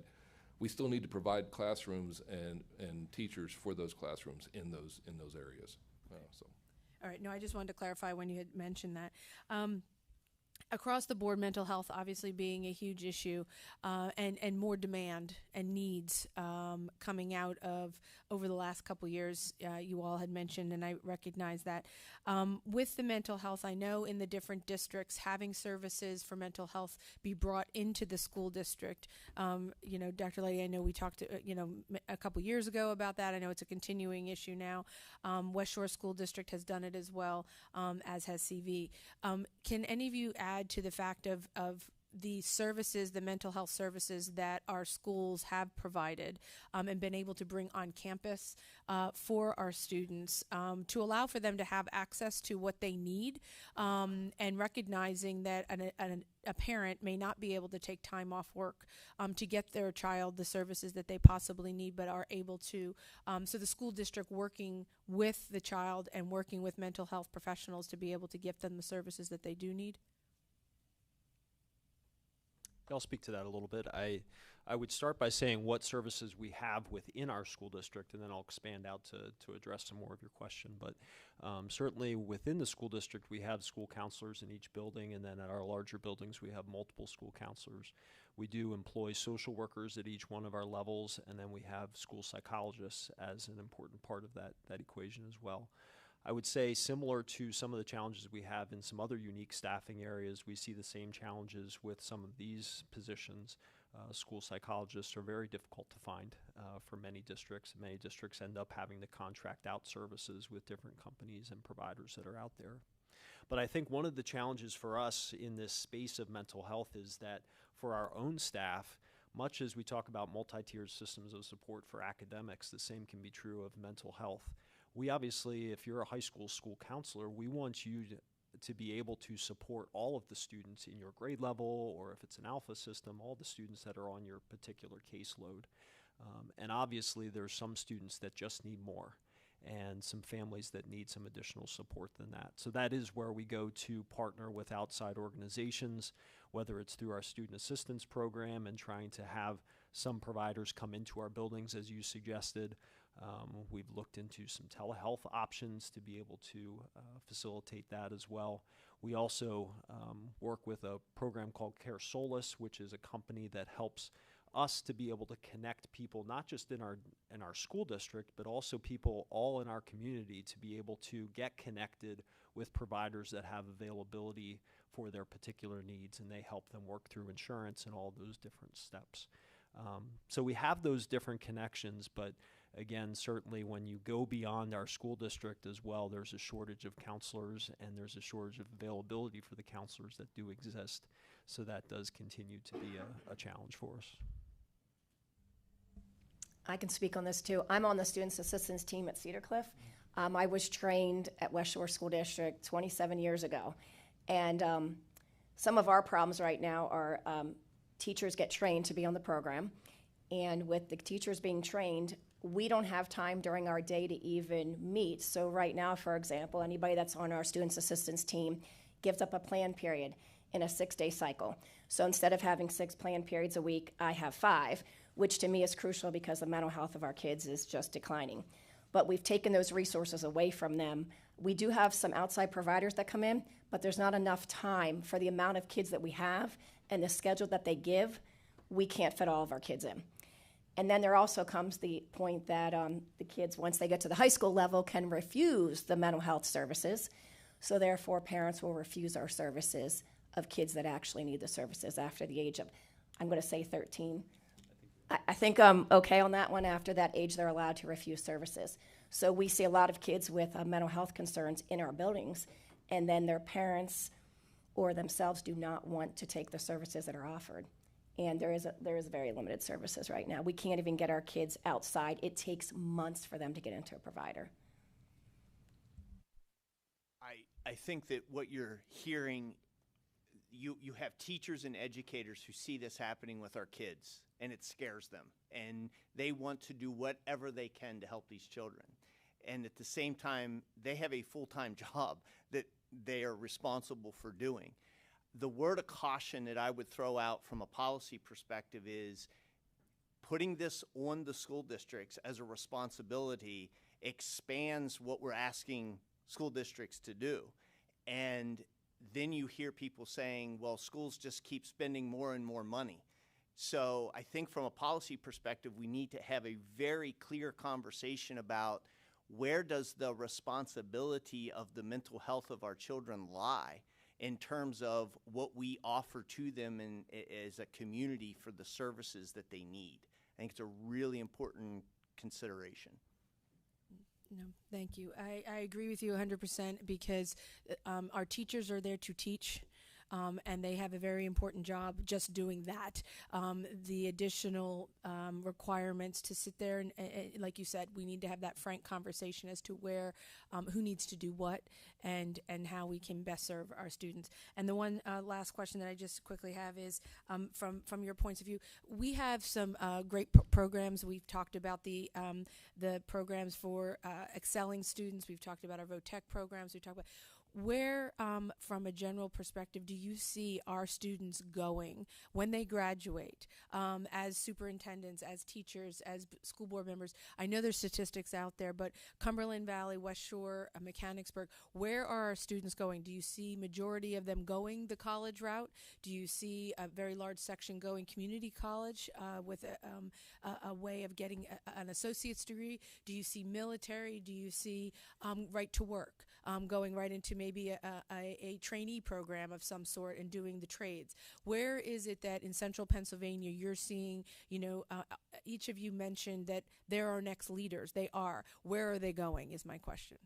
we still need to provide classrooms and teachers for those classrooms in those areas. All right. No, I just wanted to clarify when you had mentioned that. Across the board, mental health obviously being a huge issue, and more demand and needs coming out of over the last couple years. You all had mentioned, and I recognize that. With the mental health, I know in the different districts, having services for mental health be brought into the school district. Dr. Lady, I know we talked, a couple years ago about that. I know it's a continuing issue now. West Shore School District has done it as well, as has CV. Can any of you add to the fact of the services, the mental health services that our schools have provided and been able to bring on campus for our students to allow for them to have access to what they need, and recognizing that a parent may not be able to take time off work to get their child the services that they possibly need, but are able to. So the school district working with the child and working with mental health professionals to be able to give them the services that they do need. I'll speak to that a little bit. I would start by saying what services we have within our school district, and then I'll expand out to address some more of your question. But certainly within the school district, we have school counselors in each building, and then at our larger buildings, we have multiple school counselors. We do employ social workers at each one of our levels, and then we have school psychologists as an important part of that equation as well. I would say similar to some of the challenges we have in some other unique staffing areas, we see the same challenges with some of these positions. School psychologists are very difficult to find for many districts. Many districts end up having to contract out services with different companies and providers that are out there. But I think one of the challenges for us in this space of mental health is that for our own staff, much as we talk about multi-tiered systems of support for academics, the same can be true of mental health. We obviously, if you're a high school counselor, we want you to be able to support all of the students in your grade level, or if it's an alpha system, all the students that are on your particular caseload. And obviously there's some students that just need more, and some families that need some additional support than that. So that is where we go to partner with outside organizations, whether it's through our student assistance program and trying to have some providers come into our buildings, as you suggested. We've looked into some telehealth options to be able to facilitate that as well. We also work with a program called Care Solace, which is a company that helps us to be able to connect people, not just in our school district, but also people all in our community to be able to get connected with providers that have availability for their particular needs, and they help them work through insurance and all those different steps. So we have those different connections, but again, certainly when you go beyond our school district as well, there's a shortage of counselors and there's a shortage of availability for the counselors that do exist. So that does continue to be a challenge for us. I can speak on this too. I'm on the Students Assistance team at Cedar Cliff. I was trained at West Shore School District 27 years ago. And some of our problems right now are teachers get trained to be on the program. And with the teachers being trained, we don't have time during our day to even meet. So right now, for example, anybody that's on our Students Assistance team gives up a plan period in a 6-day cycle. So instead of having 6 plan periods a week, I have 5, which to me is crucial because the mental health of our kids is just declining. But we've taken those resources away from them. We do have some outside providers that come in, but there's not enough time for the amount of kids that we have and the schedule that they give. We can't fit all of our kids in. And then there also comes the point that the kids, once they get to the high school level, can refuse the mental health services. So therefore, parents will refuse our services of kids that actually need the services after the age of, I'm going to say 13. I think I'm okay on that one. After that age, they're allowed to refuse services. So we see a lot of kids with mental health concerns in our buildings, and then their parents or themselves do not want to take the services that are offered. And there is very limited services right now. We can't even get our kids outside. It takes months for them to get into a provider. I think that what you're hearing, you have teachers and educators who see this happening with our kids, and it scares them. And they want to do whatever they can to help these children. And at the same time, they have a full-time job that they are responsible for doing. The word of caution that I would throw out from a policy perspective is putting this on the school districts as a responsibility expands what we're asking school districts to do. And then you hear people saying, well, schools just keep spending more and more money. So I think from a policy perspective, we need to have a very clear conversation about where does the responsibility of the mental health of our children lie in terms of what we offer to them as a community for the services that they need. I think it's a really important consideration. No, thank you. I agree with you 100% because our teachers are there to teach. And they have a very important job just doing that. The additional requirements to sit there and like you said, we need to have that frank conversation as to where, who needs to do what, and how we can best serve our students. And the one last question that I just quickly have is, from your points of view, we have some great programs. We've talked about the programs for excelling students. We've talked about our VOTEC programs. We've talked about. where, from a general perspective, do you see our students going when they graduate, as superintendents, as teachers, as school board members? I know there's statistics out there, but Cumberland Valley, West Shore, Mechanicsburg, where are our students going? Do you see majority of them going the college route? Do you see a very large section going community college with a way of getting an associate's degree? Do you see military? Do you see right to work, going right into maybe a trainee program of some sort and doing the trades? Where is it that in central Pennsylvania you're seeing, each of you mentioned that there are next leaders. They are. Where are they going is my question.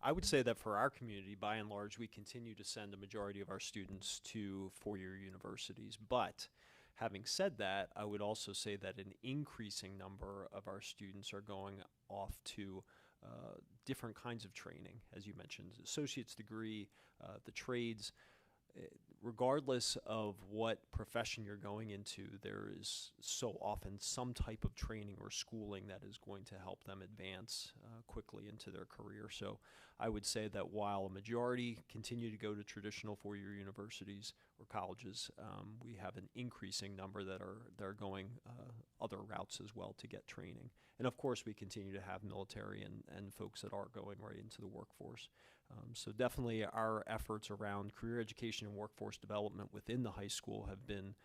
I would say that for our community, by and large, we continue to send a majority of our students to four-year universities. But having said that, I would also say that an increasing number of our students are going off to different kinds of training, as you mentioned, associate's degree, the trades. Regardless of what profession you're going into, there is so often some type of training or schooling that is going to help them advance quickly into their career. So I would say that while a majority continue to go to traditional four-year universities or colleges, we have an increasing number that are going other routes as well to get training. And of course, we continue to have military and folks that are going right into the workforce. So definitely our efforts around career education and workforce development within the high school have been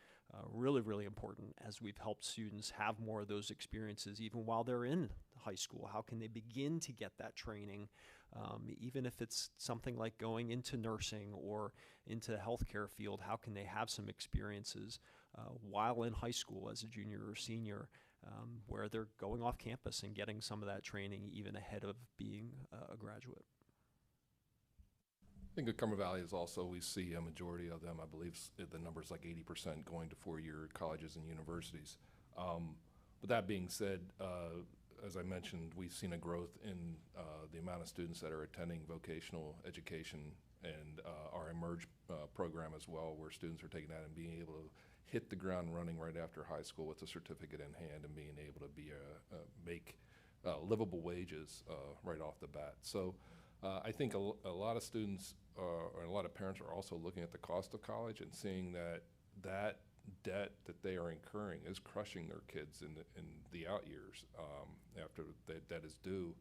really, really important as we've helped students have more of those experiences even while they're in high school. How can they begin to get that training, even if it's something like going into nursing or into the healthcare field? How can they have some experiences while in high school as a junior or senior, where they're going off campus and getting some of that training even ahead of being a graduate? I think at Cumberland Valley is also, we see a majority of them, I believe the number's like 80% going to four-year colleges and universities. But that being said, as I mentioned, we've seen a growth in the amount of students that are attending vocational education and our Emerge program as well, where students are taking that and being able to hit the ground running right after high school with a certificate in hand and being able to make livable wages right off the bat. So I think a lot of students or a lot of parents are also looking at the cost of college and seeing that debt that they are incurring is crushing their kids in the out years after that debt is due.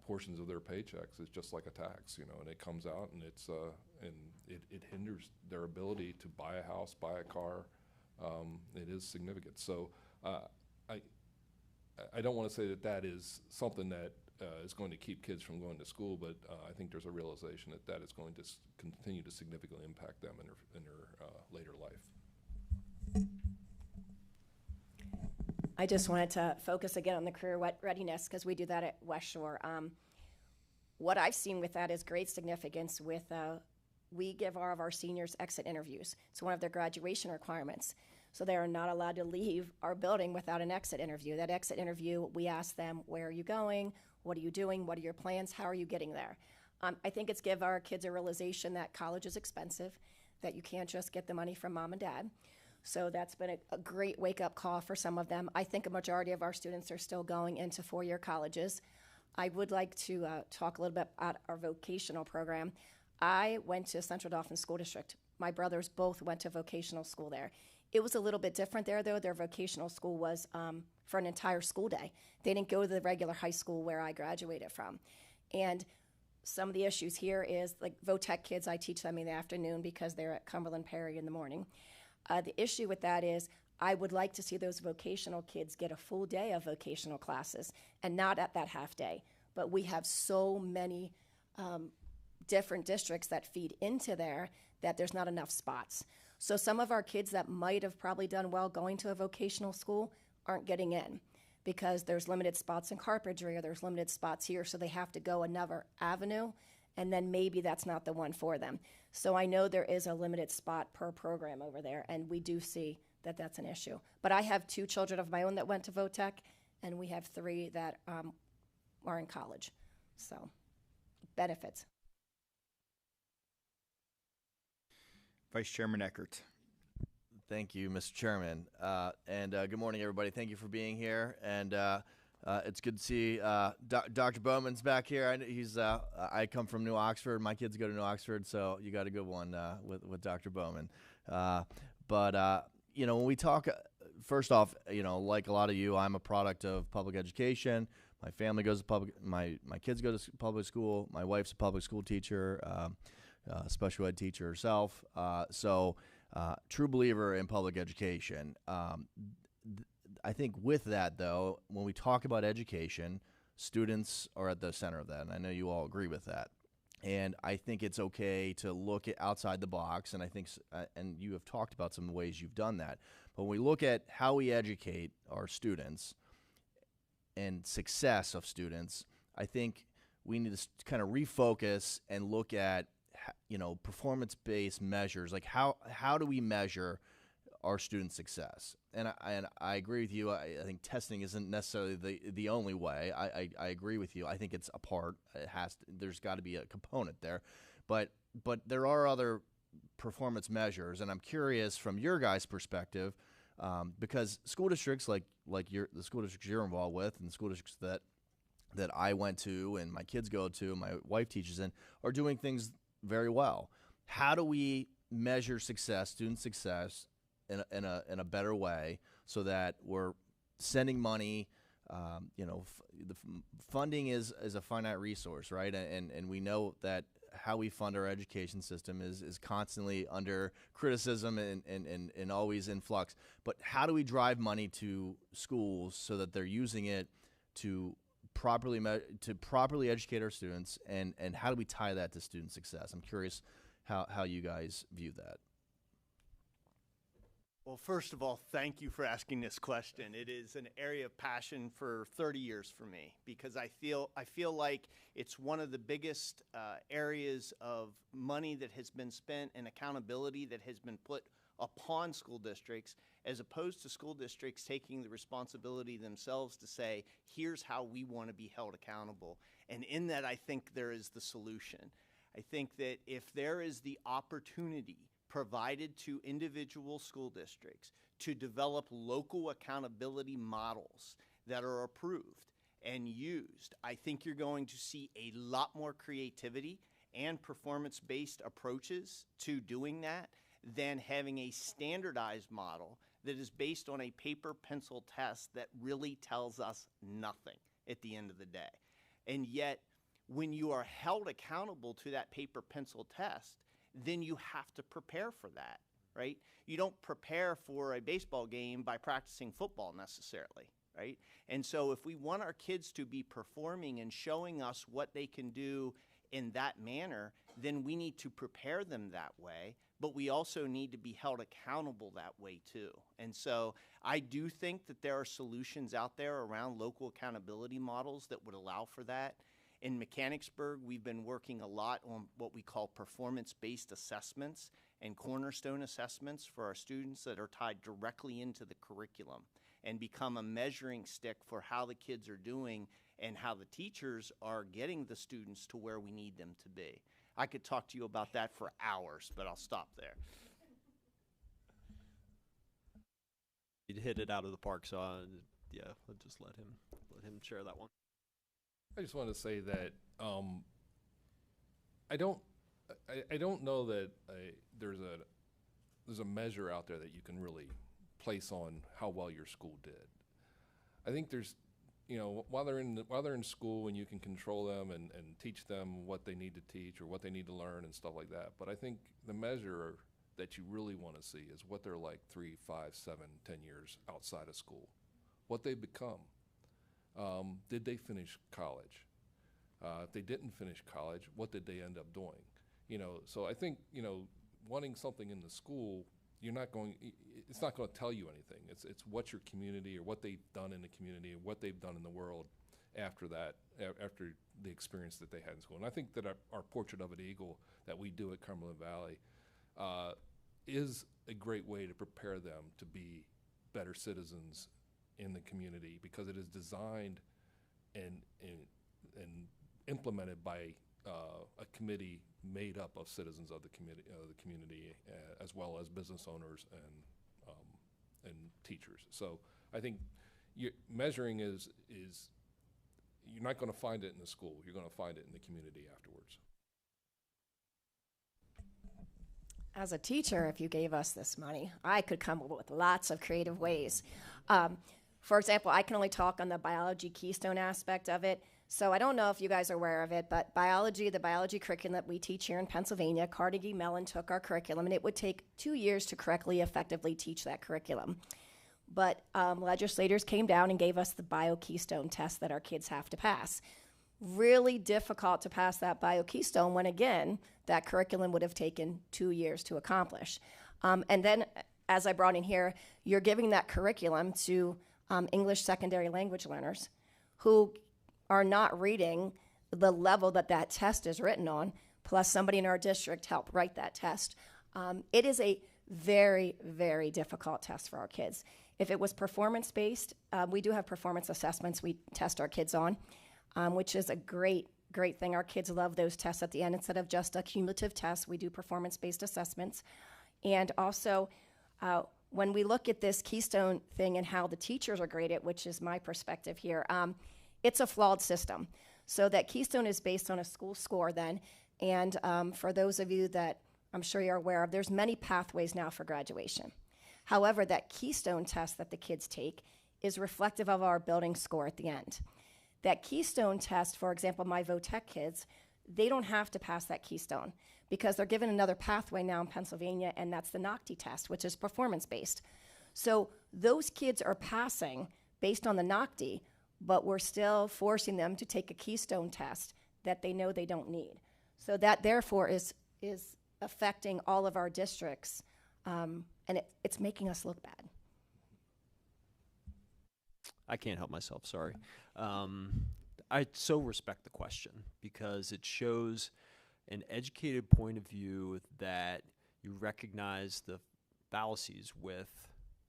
Portions of their paychecks is just like a tax, and it comes out and it hinders their ability to buy a house, buy a car. It is significant. So I don't want to say that is something that is going to keep kids from going to school, but I think there's a realization that is going to continue to significantly impact them in their later life. I just wanted to focus again on the career readiness because we do that at West Shore. What I've seen with that is great significance with, we give all of our seniors exit interviews. It's one of their graduation requirements. So they are not allowed to leave our building without an exit interview. That exit interview, we ask them, where are you going? What are you doing? What are your plans? How are you getting there? I think it's give our kids a realization that college is expensive, that you can't just get the money from mom and dad. So that's been a great wake-up call for some of them. I think a majority of our students are still going into four-year colleges. I would like to talk a little bit about our vocational program. I went to Central Dauphin School District. My brothers both went to vocational school there. It was a little bit different there, though. Their vocational school was for an entire school day. They didn't go to the regular high school where I graduated from. And some of the issues here is, like VOTEC kids, I teach them in the afternoon because they're at Cumberland Perry in the morning. The issue with that is I would like to see those vocational kids get a full day of vocational classes and not at that half day. But we have so many different districts that feed into there that there's not enough spots. So some of our kids that might have probably done well going to a vocational school aren't getting in because there's limited spots in carpentry or there's limited spots here, so they have to go another avenue, and then maybe that's not the one for them. So I know there is a limited spot per program over there, and we do see that that's an issue. But I have 2 children of my own that went to VOTEC, and we have 3 that are in college. So benefits. Vice Chairman Eckert. Thank you, Mr. Chairman. And good morning, everybody. Thank you for being here. And It's good to see Dr. Bowman's back here. I come from New Oxford. My kids go to New Oxford, so you got a good one with Dr. Bowman. But when we talk, first off, like a lot of you, I'm a product of public education. My family goes to my kids go to public school. My wife's a public school teacher, special ed teacher herself. So true believer in public education. I think with that, though, when we talk about education, students are at the center of that, and I know you all agree with that. And I think it's okay to look at outside the box, and I think, and you have talked about some ways you've done that. But when we look at how we educate our students and success of students, I think we need to kind of refocus and look at, performance-based measures. Like how do we measure our student success? And I agree with you. I think testing isn't necessarily the only way. I agree with you. I think it's a part. There's got to be a component there, but there are other performance measures, and I'm curious from your guys' perspective, because school districts like the school districts you're involved with, and the school districts that I went to and my kids go to, my wife teaches in, are doing things very well. How do we measure success, student success, in a better way, so that we're sending money? The funding is a finite resource, right? And we know that how we fund our education system is constantly under criticism and always in flux. But how do we drive money to schools so that they're using it to properly educate our students, and how do we tie that to student success? I'm curious how you guys view that. Well, first of all, thank you for asking this question. It is an area of passion for 30 years for me, because I feel like it's one of the biggest areas of money that has been spent and accountability that has been put upon school districts, as opposed to school districts taking the responsibility themselves to say, here's how we want to be held accountable. And in that, I think there is the solution. I think that if there is the opportunity provided to individual school districts to develop local accountability models that are approved and used, I think you're going to see a lot more creativity and performance-based approaches to doing that than having a standardized model that is based on a paper pencil test that really tells us nothing at the end of the day. And yet, when you are held accountable to that paper pencil test, then you have to prepare for that, right? You don't prepare for a baseball game by practicing football necessarily, right? And so if we want our kids to be performing and showing us what they can do in that manner, then we need to prepare them that way, but we also need to be held accountable that way too. And so I do think that there are solutions out there around local accountability models that would allow for that. In Mechanicsburg, we've been working a lot on what we call performance-based assessments and cornerstone assessments for our students that are tied directly into the curriculum and become a measuring stick for how the kids are doing and how the teachers are getting the students to where we need them to be. I could talk to you about that for hours, but I'll stop there. He'd hit it out of the park, so I'll just let him share that one. I just want to say that I don't know that there's a measure out there that you can really place on how well your school did. I think there's, while they're in school and you can control them and teach them what they need to teach or what they need to learn and stuff like that. But I think the measure that you really want to see is what they're like 3, 5, 7, 10 years outside of school, what they become. Did they finish college? If they didn't finish college, what did they end up doing? So I think, wanting something in the school, it's not going to tell you anything. It's what your community or what they've done in the community and what they've done in the world after that, after the experience that they had in school. And I think that our Portrait of an Eagle that we do at Cumberland Valley is a great way to prepare them to be better citizens in the community, because it is designed and implemented by a committee made up of citizens of the community, as well as business owners and teachers. So I think measuring is you're not going to find it in the school. You're going to find it in the community afterwards. As a teacher, if you gave us this money, I could come up with lots of creative ways. For example, I can only talk on the biology keystone aspect of it. So I don't know if you guys are aware of it, but the biology curriculum that we teach here in Pennsylvania, Carnegie Mellon took our curriculum, and it would take 2 years to correctly, effectively teach that curriculum. But legislators came down and gave us the bio keystone test that our kids have to pass. Really difficult to pass that bio keystone when, again, that curriculum would have taken 2 years to accomplish. And then, as I brought in here, you're giving that curriculum to English secondary language learners who are not reading the level that that test is written on, plus somebody in our district helped write that test. It is a very, very difficult test for our kids. If it was performance-based, we do have performance assessments we test our kids on, which is a great thing. Our kids love those tests at the end. Instead of just a cumulative test, we do performance-based assessments. And also, when we look at this Keystone thing and how the teachers are graded, which is my perspective here, it's a flawed system. So that Keystone is based on a school score then. And for those of you that I'm sure you're aware of, there's many pathways now for graduation. However, that Keystone test that the kids take is reflective of our building score at the end. That Keystone test, for example, my VOTEC kids, they don't have to pass that Keystone because they're given another pathway now in Pennsylvania, and that's the NOCTI test, which is performance-based. So those kids are passing based on the NOCTI, but we're still forcing them to take a Keystone test that they know they don't need. So that, therefore, is affecting all of our districts, and it's making us look bad. I can't help myself, sorry. I so respect the question because it shows an educated point of view that you recognize the fallacies with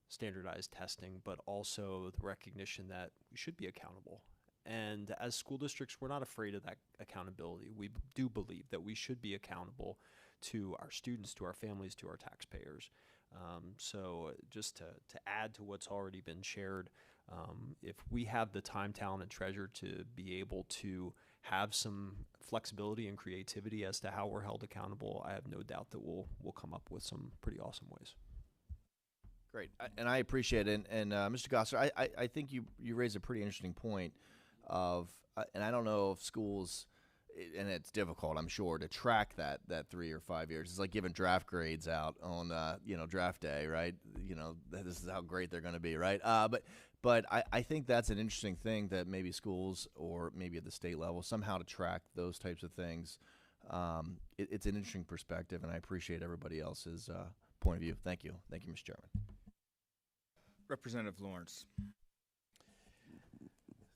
standardized testing, but also the recognition that we should be accountable. And as school districts, we're not afraid of that accountability. We do believe that we should be accountable to our students, to our families, to our taxpayers. So just to add to what's already been shared, if we have the time, talent, and treasure to be able to have some flexibility and creativity as to how we're held accountable, I have no doubt that we'll come up with some pretty awesome ways. Great, and I appreciate it. And Mr. Gosser, I think you raised a pretty interesting point of, and I don't know if schools, and it's difficult, I'm sure, to track that 3 or 5 years. It's like giving draft grades out on draft day, right? This is how great they're going to be, right? But I think that's an interesting thing that maybe schools or maybe at the state level somehow to track those types of things. It's an interesting perspective, and I appreciate everybody else's point of view. Thank you, Mr. Chairman. Representative Lawrence.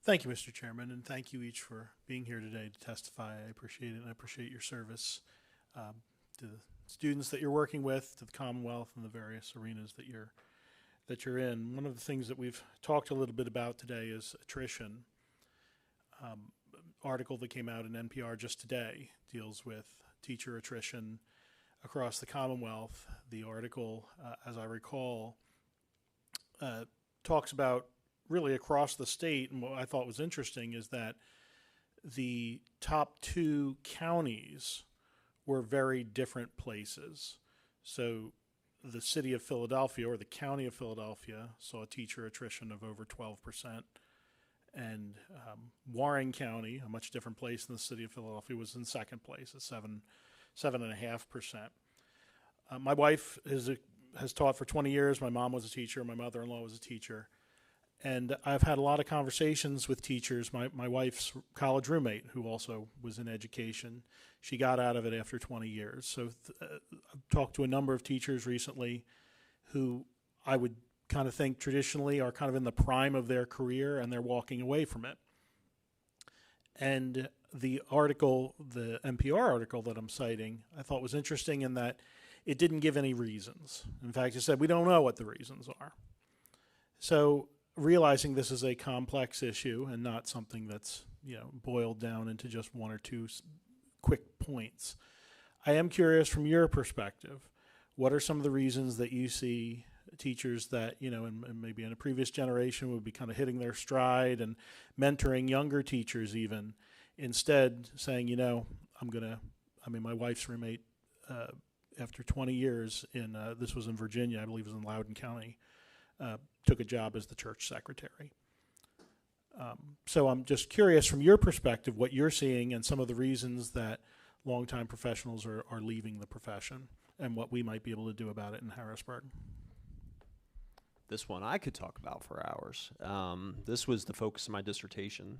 Thank you, Mr. Chairman, and thank you each for being here today to testify. I appreciate it, and I appreciate your service to the students that you're working with, to the Commonwealth, and the various arenas that you're in. One of the things that we've talked a little bit about today is attrition. Article that came out in NPR just today deals with teacher attrition across the Commonwealth. The article, as I recall, talks about really across the state, and what I thought was interesting is that the top 2 counties were very different places. So the city of Philadelphia, or the county of Philadelphia, saw a teacher attrition of over 12%. And Warren County, a much different place than the city of Philadelphia, was in second place at 7.5%. My wife has taught for 20 years. My mom was a teacher. My mother-in-law was a teacher. And I've had a lot of conversations with teachers. My wife's college roommate, who also was in education, she got out of it after 20 years. So I've talked to a number of teachers recently who I would kind of think traditionally are kind of in the prime of their career, and they're walking away from it. And the article, the NPR article that I'm citing, I thought was interesting in that it didn't give any reasons. In fact, it said, we don't know what the reasons are. So realizing this is a complex issue and not something that's boiled down into just 1 or 2 quick points, I am curious from your perspective, what are some of the reasons that you see teachers that, and maybe in a previous generation would be kind of hitting their stride and mentoring younger teachers even. Instead, saying, my wife's roommate, after 20 years this was in Virginia, I believe it was in Loudoun County, took a job as the church secretary. So I'm just curious from your perspective what you're seeing and some of the reasons that longtime professionals are leaving the profession and what we might be able to do about it in Harrisburg. This one I could talk about for hours. This was the focus of my dissertation,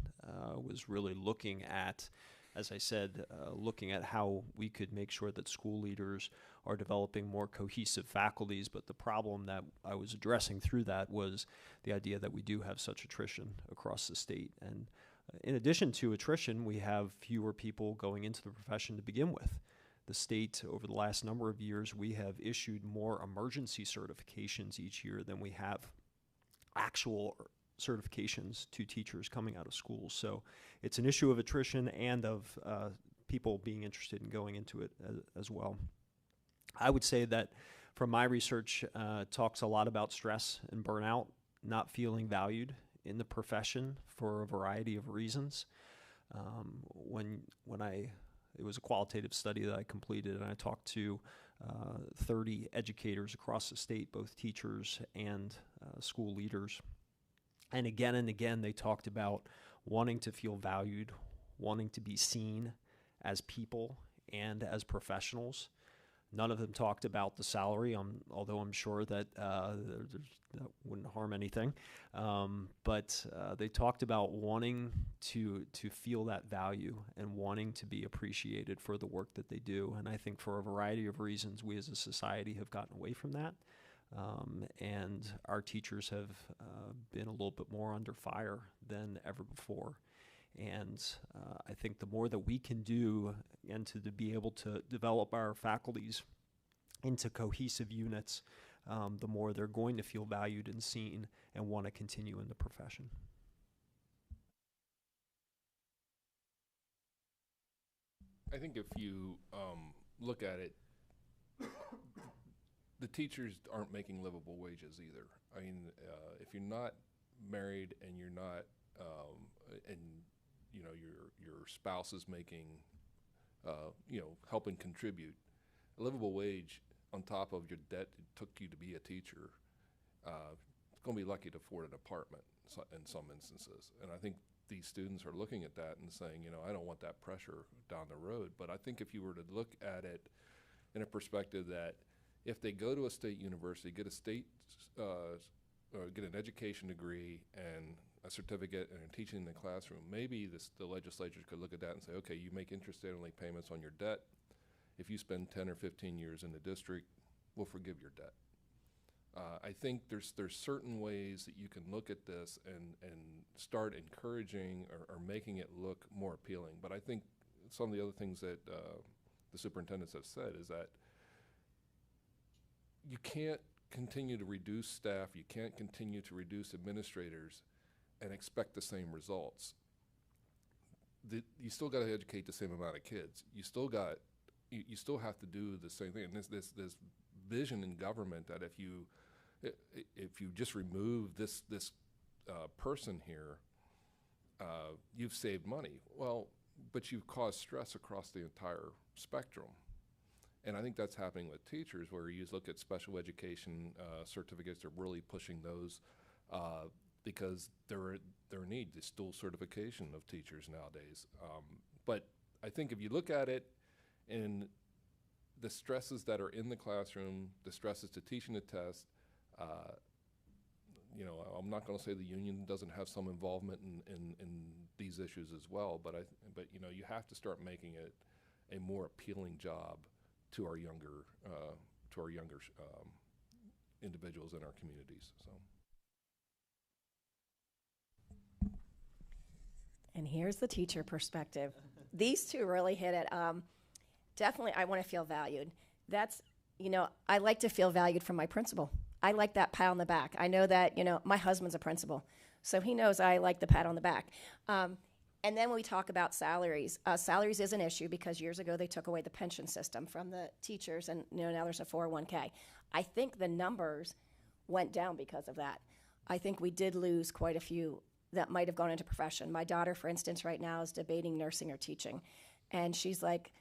was really looking at, as I said, looking at how we could make sure that school leaders are developing more cohesive faculties. But the problem that I was addressing through that was the idea that we do have such attrition across the state. And in addition to attrition, we have fewer people going into the profession to begin with. The state, over the last number of years, we have issued more emergency certifications each year than we have actual certifications to teachers coming out of schools. So it's an issue of attrition and of people being interested in going into it as well. I would say that from my research, talks a lot about stress and burnout, not feeling valued in the profession for a variety of reasons. It was a qualitative study that I completed, and I talked to 30 educators across the state, both teachers and school leaders. And again, they talked about wanting to feel valued, wanting to be seen as people and as professionals. None of them talked about the salary, although I'm sure that that wouldn't harm anything. But they talked about wanting to feel that value and wanting to be appreciated for the work that they do. And I think for a variety of reasons, we as a society have gotten away from that. And our teachers have been a little bit more under fire than ever before. And I think the more that we can do and to be able to develop our faculties into cohesive units, the more they're going to feel valued and seen and want to continue in the profession. I think if you look at it, the teachers aren't making livable wages either. I mean, if you're not married and you're not, your spouse is making, helping contribute, a livable wage on top of your debt it took you to be a teacher, it's going to be lucky to afford an apartment in some instances. And I think these students are looking at that and saying, I don't want that pressure down the road. But I think if you were to look at it in a perspective that if they go to a state university, get get an education degree and a certificate and teaching in the classroom, maybe the legislature could look at that and say, okay, you make interest-only payments on your debt. If you spend 10 or 15 years in the district, we'll forgive your debt. I think there's certain ways that you can look at this and start encouraging or making it look more appealing. But I think some of the other things that the superintendents have said is that you can't continue to reduce staff, you can't continue to reduce administrators and expect the same results. You still got to educate the same amount of kids. You still have to do the same thing. And this vision in government that if you just remove this person here, you've saved money. Well, but you've caused stress across the entire spectrum. And I think that's happening with teachers, where you look at special education certificates. They're really pushing those because they're in need. There's dual certification of teachers nowadays. But I think if you look at it in the stresses that are in the classroom, the stresses to teaching the test, I'm not going to say the union doesn't have some involvement in these issues as well, but you have to start making it a more appealing job to our younger individuals in our communities. So. And here's the teacher perspective. These two really hit it. Definitely, I want to feel valued. That's, I like to feel valued from my principal. I like that pat on the back. I know that, my husband's a principal, so he knows I like the pat on the back. And then when we talk about salaries, salaries is an issue because years ago they took away the pension system from the teachers, and now there's a 401k. I think the numbers went down because of that. I think we did lose quite a few that might have gone into profession. My daughter, for instance, right now is debating nursing or teaching. And she's like,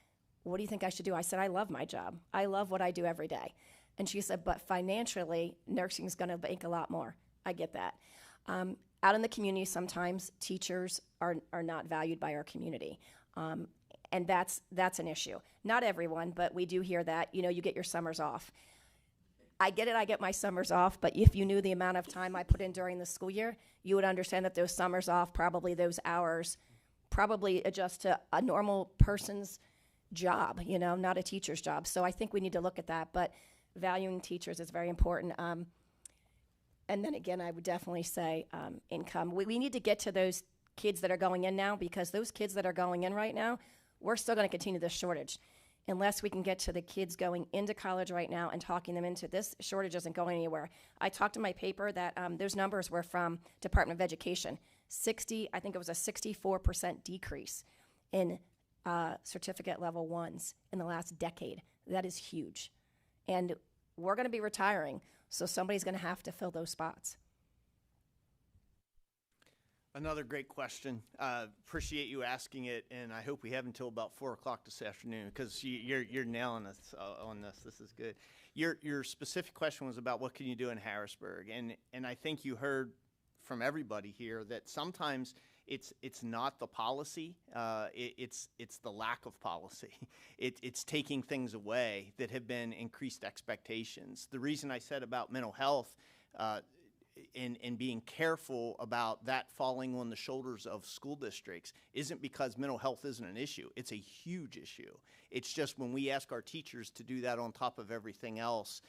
what do you think I should do? I said, I love my job. I love what I do every day. And she said, but financially, nursing is going to make a lot more. I get that. Out in the community, sometimes teachers are not valued by our community. And that's an issue. Not everyone, but we do hear that. You know, you get your summers off. I get it, I get my summers off, but if you knew the amount of time I put in during the school year, you would understand that those summers off, probably those hours, probably adjust to a normal person's job, you know, not a teacher's job. So I think we need to look at that, but valuing teachers is very important. And then again, I would definitely say income. We need to get to those kids that are going in now, because those kids that are going in right now, we're still going to continue this shortage. Unless we can get to the kids going into college right now and talking them into this, shortage isn't going anywhere. I talked in my paper that those numbers were from Department of Education. I think it was a 64% decrease in certificate level ones in the last decade. That is huge. And we're going to be retiring, so somebody's going to have to fill those spots. Another great question. Appreciate you asking it, and I hope we have until about 4 o'clock this afternoon, because you're nailing us on this. This is good. Your specific question was about what can you do in Harrisburg, and I think you heard from everybody here that sometimes it's not the policy, it's the lack of policy. It's taking things away that have been increased expectations. The reason I said about mental health and being careful about that falling on the shoulders of school districts isn't because mental health isn't an issue. It's a huge issue. It's just when we ask our teachers to do that on top of everything else,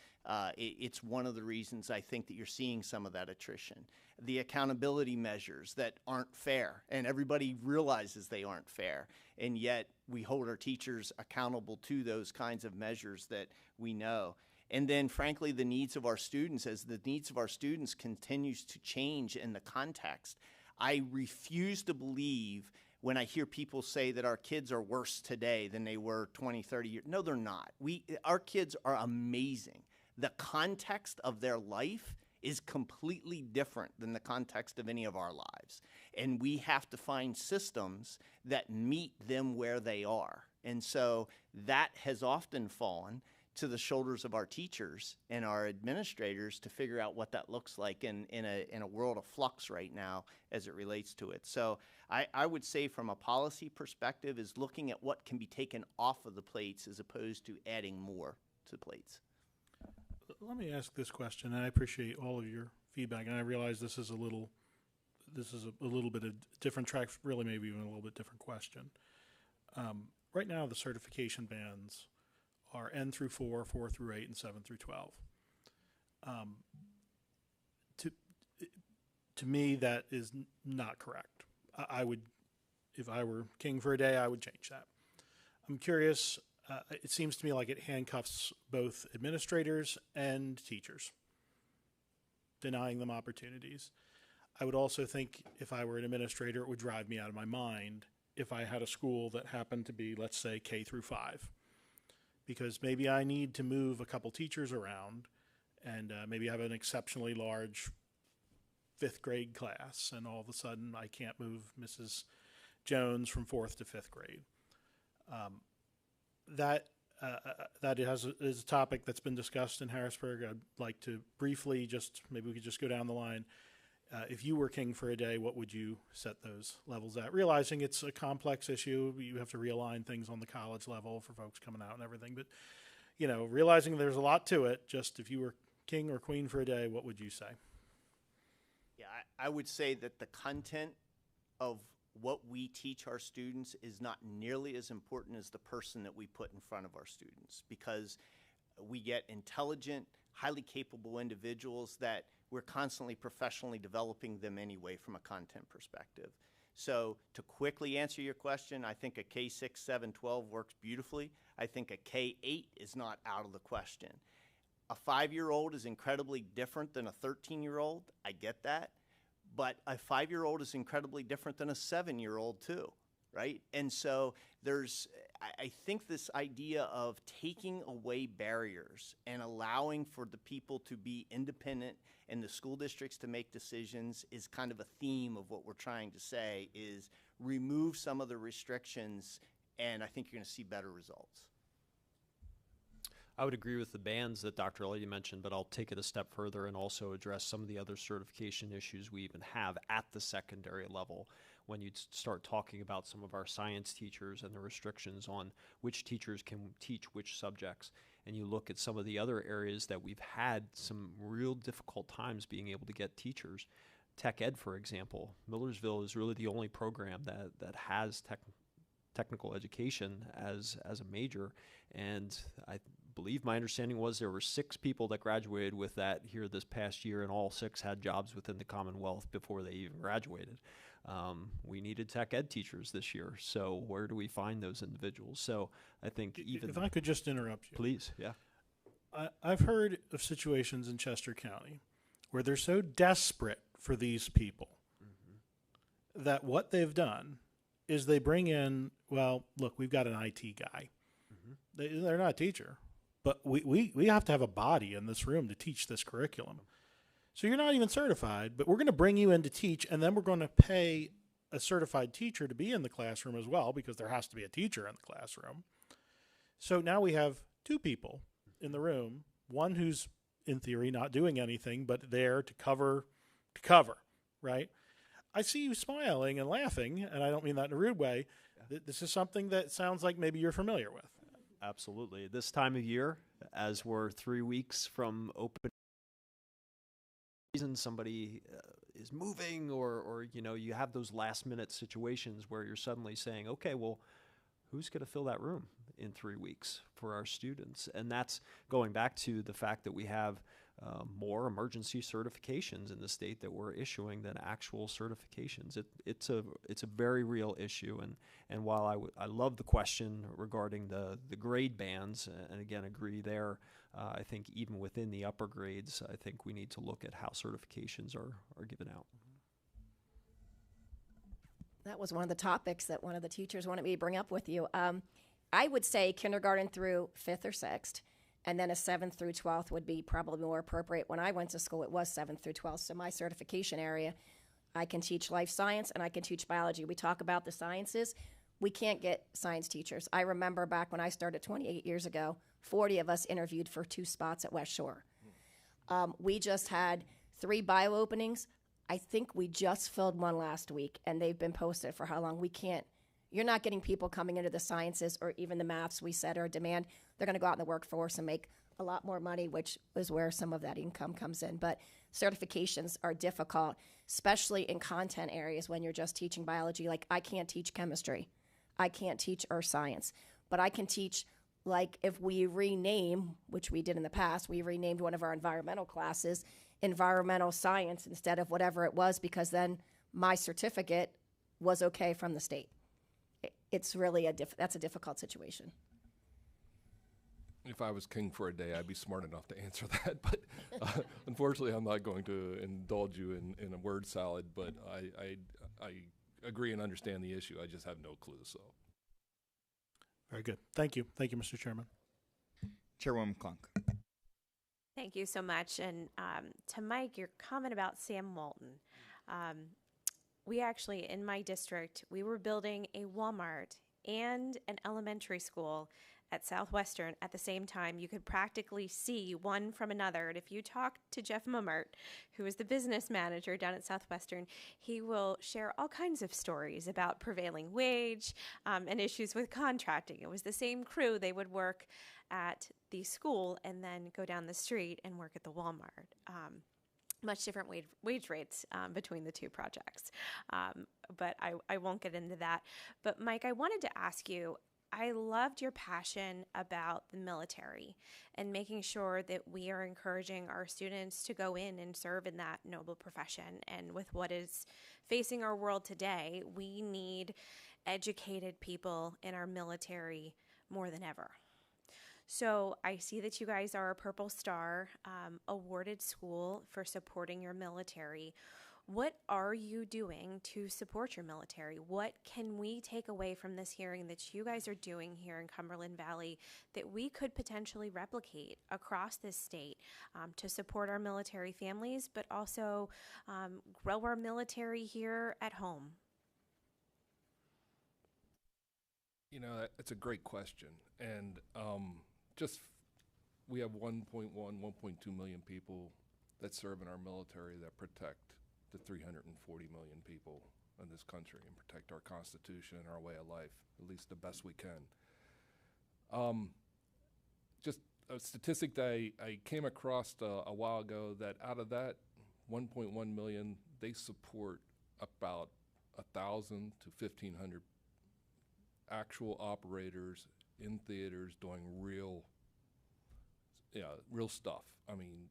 it's one of the reasons I think that you're seeing some of that attrition. The accountability measures that aren't fair, and everybody realizes they aren't fair, and yet we hold our teachers accountable to those kinds of measures that we know. And then, frankly, the needs of our students, as the needs of our students continues to change in the context. I refuse to believe when I hear people say that our kids are worse today than they were 20, 30 years. No, they're not. Our kids are amazing. The context of their life is completely different than the context of any of our lives. And we have to find systems that meet them where they are. And so that has often fallen to the shoulders of our teachers and our administrators to figure out what that looks like in a world of flux right now as it relates to it. So I would say from a policy perspective is looking at what can be taken off of the plates as opposed to adding more to the plates. Let me ask this question, and I appreciate all of your feedback, and I realize this is a little bit of different track, really maybe even a little bit different question. Right now, the certification bands are N through 4, 4 through 8, and 7 through 12. To me, that is not correct. I would, if I were king for a day, I would change that. I'm curious, it seems to me like it handcuffs both administrators and teachers, denying them opportunities. I would also think if I were an administrator, it would drive me out of my mind if I had a school that happened to be, let's say, K through 5. Because maybe I need to move a couple teachers around and maybe have an exceptionally large 5th grade class, and all of a sudden I can't move Mrs. Jones from 4th to 5th grade. That is a topic that's been discussed in Harrisburg. I'd like to briefly maybe we could just go down the line. If you were king for a day, what would you set those levels at? Realizing it's a complex issue, you have to realign things on the college level for folks coming out and everything. But, you know, realizing there's a lot to it, just if you were king or queen for a day, what would you say? Yeah, I would say that the content of what we teach our students is not nearly as important as the person that we put in front of our students, because we get intelligent, highly capable individuals that we're constantly professionally developing them anyway from a content perspective. So to quickly answer your question, I think a K6, 7, 12 works beautifully. I think a K8 is not out of the question. A 5-year-old is incredibly different than a 13-year-old. I get that. But a 5-year-old is incredibly different than a 7-year-old too, right? And so I think this idea of taking away barriers and allowing for the people to be independent and the school districts to make decisions is kind of a theme of what we're trying to say, is remove some of the restrictions, and I think you're going to see better results. I would agree with the bands that Dr. Elliott mentioned, but I'll take it a step further and also address some of the other certification issues we even have at the secondary level. When you start talking about some of our science teachers and the restrictions on which teachers can teach which subjects, and you look at some of the other areas that we've had some real difficult times being able to get teachers. Tech Ed, for example, Millersville is really the only program that has technical education as a major, and I believe my understanding was there were 6 people that graduated with that here this past year, and all 6 had jobs within the Commonwealth before they even graduated. We needed Tech Ed teachers this year, so where do we find those individuals? So I think even... If I could just interrupt you. Please, yeah. I've heard of situations in Chester County where they're so desperate for these people that what they've done is they bring in, well, look, we've got an IT guy. They're not a teacher, but we have to have a body in this room to teach this curriculum. So you're not even certified, but we're going to bring you in to teach, and then we're going to pay a certified teacher to be in the classroom as well, because there has to be a teacher in the classroom. So now we have 2 people in the room, one who's in theory not doing anything but there to cover, right? I see you smiling and laughing, and I don't mean that in a rude way. This is something that sounds like maybe you're familiar with. Absolutely. This time of year, as we're 3 weeks from open season, somebody is moving, or you have those last minute situations where you're suddenly saying, okay, well, who's going to fill that room in 3 weeks for our students? And that's going back to the fact that we have more emergency certifications in the state that we're issuing than actual certifications. It's a very real issue, and while I love the question regarding the grade bands, and again agree there, I think even within the upper grades, I think we need to look at how certifications are given out. That was one of the topics that one of the teachers wanted me to bring up with you. I would say kindergarten through 5th or 6th, and then a 7th through 12th would be probably more appropriate. When I went to school, it was 7th through 12th. So my certification area, I can teach life science and I can teach biology. We talk about the sciences. We can't get science teachers. I remember back when I started 28 years ago, 40 of us interviewed for 2 spots at West Shore. We just had 3 bio openings. I think we just filled one last week, and they've been posted for how long. You're not getting people coming into the sciences or even the maths we said are demand. They're going to go out in the workforce and make a lot more money, which is where some of that income comes in. But certifications are difficult, especially in content areas when you're just teaching biology. Like, I can't teach chemistry. I can't teach earth science. But I can teach, like, if we rename, which we did in the past, we renamed one of our environmental classes environmental science instead of whatever it was, because then my certificate was okay from the state. It's really that's a difficult situation. If I was king for a day, I'd be smart enough to answer that. But unfortunately, I'm not going to indulge you in a word salad. But I agree and understand the issue. I just have no clue. So, very good. Thank you, Mr. Chairman. Chairwoman Klunk. Thank you so much. And to Mike, your comment about Sam Walton. We actually, in my district, we were building a Walmart and an elementary school at Southwestern at the same time. You could practically see one from another. And if you talk to Jeff Mummert, who is the business manager down at Southwestern, he will share all kinds of stories about prevailing wage and issues with contracting. It was the same crew. They would work at the school and then go down the street and work at the Walmart. Much different wage rates between the 2 projects. But I won't get into that. But Mike, I wanted to ask you, I loved your passion about the military and making sure that we are encouraging our students to go in and serve in that noble profession. And with what is facing our world today, we need educated people in our military more than ever. So I see that you guys are a Purple Star awarded school for supporting your military. What are you doing to support your military? What can we take away from this hearing that you guys are doing here in Cumberland Valley that we could potentially replicate across this state to support our military families, but also grow our military here at home? You know, it's a great question. And we have 1.1, 1.2 million people that serve in our military that protect the 340 million people in this country and protect our Constitution and our way of life, at least the best we can. Just a statistic that I came across a while ago, that out of that 1.1 million, they support about 1,000 to 1,500 actual operators in theaters doing real stuff. I mean,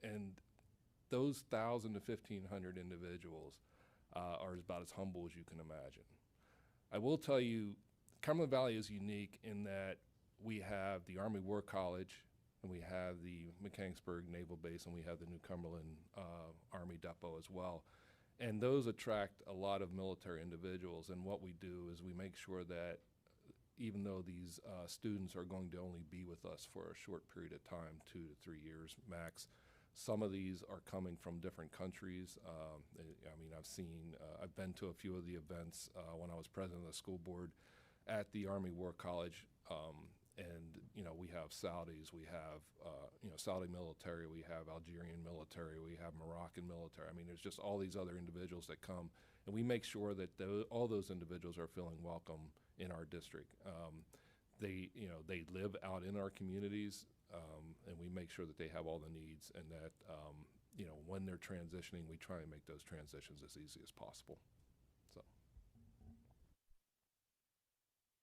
and those 1,000 to 1,500 individuals are about as humble as you can imagine. I will tell you, Cumberland Valley is unique in that we have the Army War College, and we have the Mechanicsburg Naval Base, and we have the New Cumberland Army Depot as well. And those attract a lot of military individuals, and what we do is we make sure that even though these students are going to only be with us for a short period of time, 2 to 3 years max, some of these are coming from different countries. I mean, I've been to a few of the events when I was president of the school board at the Army War College, and we have Saudis, we have Saudi military, we have Algerian military, we have Moroccan military. I mean, there's just all these other individuals that come, and we make sure that all those individuals are feeling welcome in our district. They live out in our communities. And we make sure that they have all the needs, and that when they're transitioning, we try and make those transitions as easy as possible.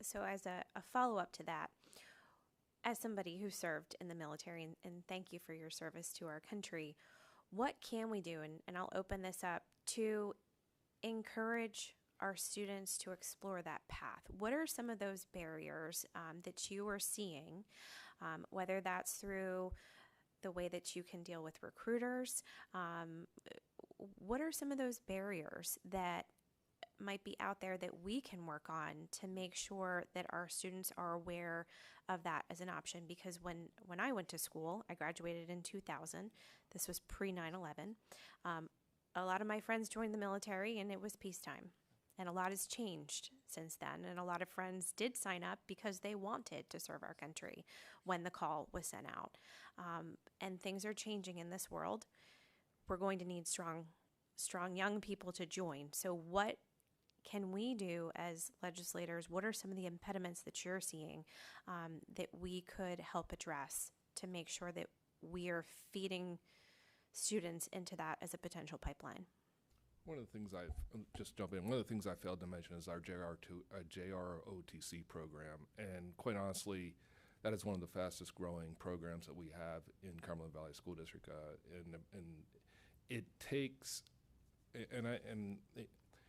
So as a follow-up to that, as somebody who served in the military, and thank you for your service to our country, what can we do, and I'll open this up, to encourage our students to explore that path? What are some of those barriers that you are seeing, whether that's through the way that you can deal with recruiters? What are some of those barriers that might be out there that we can work on to make sure that our students are aware of that as an option? Because when I went to school, I graduated in 2000. This was pre 9/11. A lot of my friends joined the military, and it was peacetime. And a lot has changed since then. And a lot of friends did sign up because they wanted to serve our country when the call was sent out. And things are changing in this world. We're going to need strong young people to join. So what can we do as legislators? What are some of the impediments that you're seeing that we could help address to make sure that we are feeding students into that as a potential pipeline? One of the things one of the things I failed to mention is our JROTC program, and quite honestly, that is one of the fastest growing programs that we have in Cumberland Valley School District, and it takes,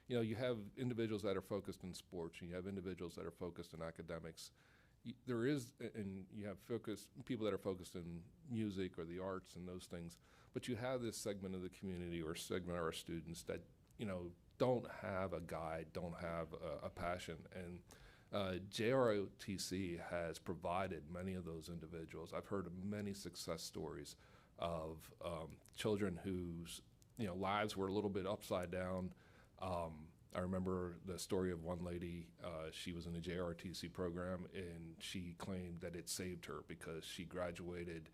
you have individuals that are focused in sports, and you have individuals that are focused in academics. You have people that are focused in music or the arts and those things. But you have this segment of the community or segment of our students that, don't have a guide, don't have a passion. And JROTC has provided many of those individuals. I've heard of many success stories of children whose, lives were a little bit upside down. I remember the story of one lady. She was in the JROTC program, and she claimed that it saved her because she graduated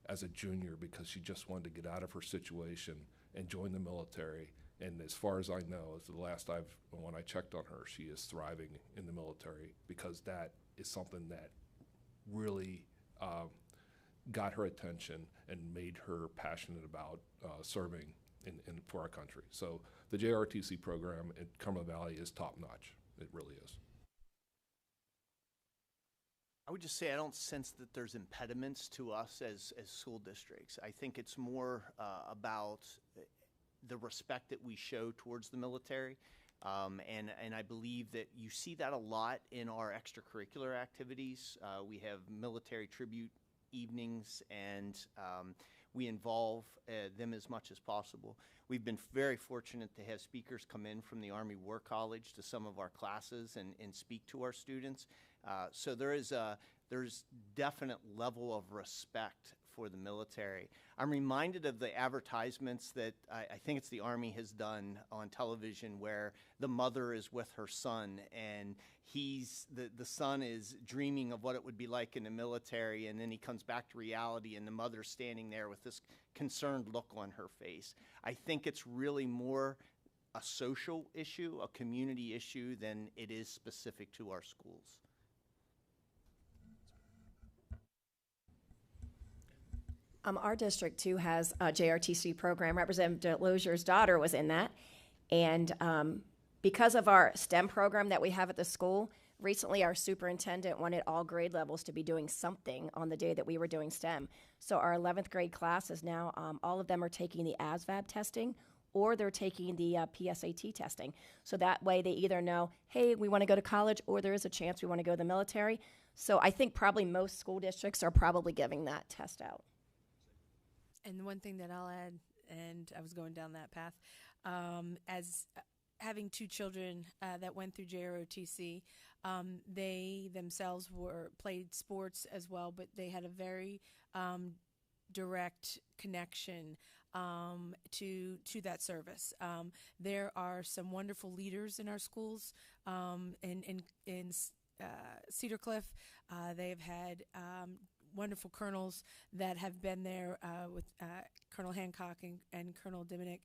as a junior because she just wanted to get out of her situation and join the military. And as far as I know, when I checked on her, she is thriving in the military because that is something that really got her attention and made her passionate about serving for our country. So the JROTC program at Cumberland Valley is top notch. It really is. I would just say I don't sense that there's impediments to us as school districts. I think it's more about the respect that we show towards the military. And I believe that you see that a lot in our extracurricular activities. We have military tribute evenings, and we involve them as much as possible. We've been very fortunate to have speakers come in from the Army War College to some of our classes and speak to our students. So there's definite level of respect for the military. I'm reminded of the advertisements that I think it's the Army has done on television where the mother is with her son and the son is dreaming of what it would be like in the military, and then he comes back to reality and the mother's standing there with this concerned look on her face. I think it's really more a social issue, a community issue, than it is specific to our schools. Our district, too, has a JRTC program. Representative Lozier's daughter was in that. And because of our STEM program that we have at the school, recently our superintendent wanted all grade levels to be doing something on the day that we were doing STEM. So our 11th grade class is now, all of them are taking the ASVAB testing, or they're taking the PSAT testing. So that way they either know, hey, we want to go to college, or there is a chance we want to go to the military. So I think probably most school districts are probably giving that test out. And the one thing that I'll add, and I was going down that path, as having two children that went through JROTC, they themselves played sports as well, but they had a very direct connection to that service. There are some wonderful leaders in our schools. In Cedar Cliff, they have had wonderful colonels that have been there with Colonel Hancock and Colonel Diminick,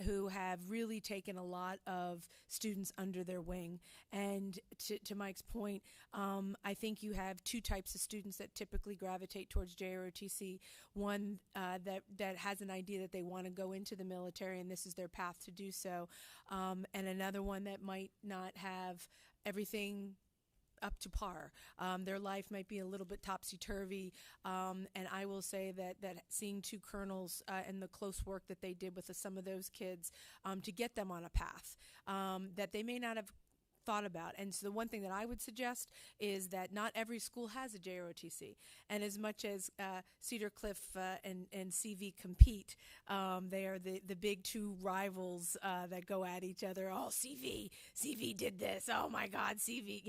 who have really taken a lot of students under their wing. And to Mike's point, I think you have two types of students that typically gravitate towards JROTC. One that has an idea that they want to go into the military and this is their path to do so, and another one that might not have everything up to par. Their life might be a little bit topsy-turvy, and I will say that seeing two colonels and the close work that they did with some of those kids to get them on a path that they may not have thought about. And so the one thing that I would suggest is that not every school has a JROTC. And as much as Cedar Cliff and CV compete, they are the big two rivals that go at each other. Oh, CV did this. Oh my God, CV,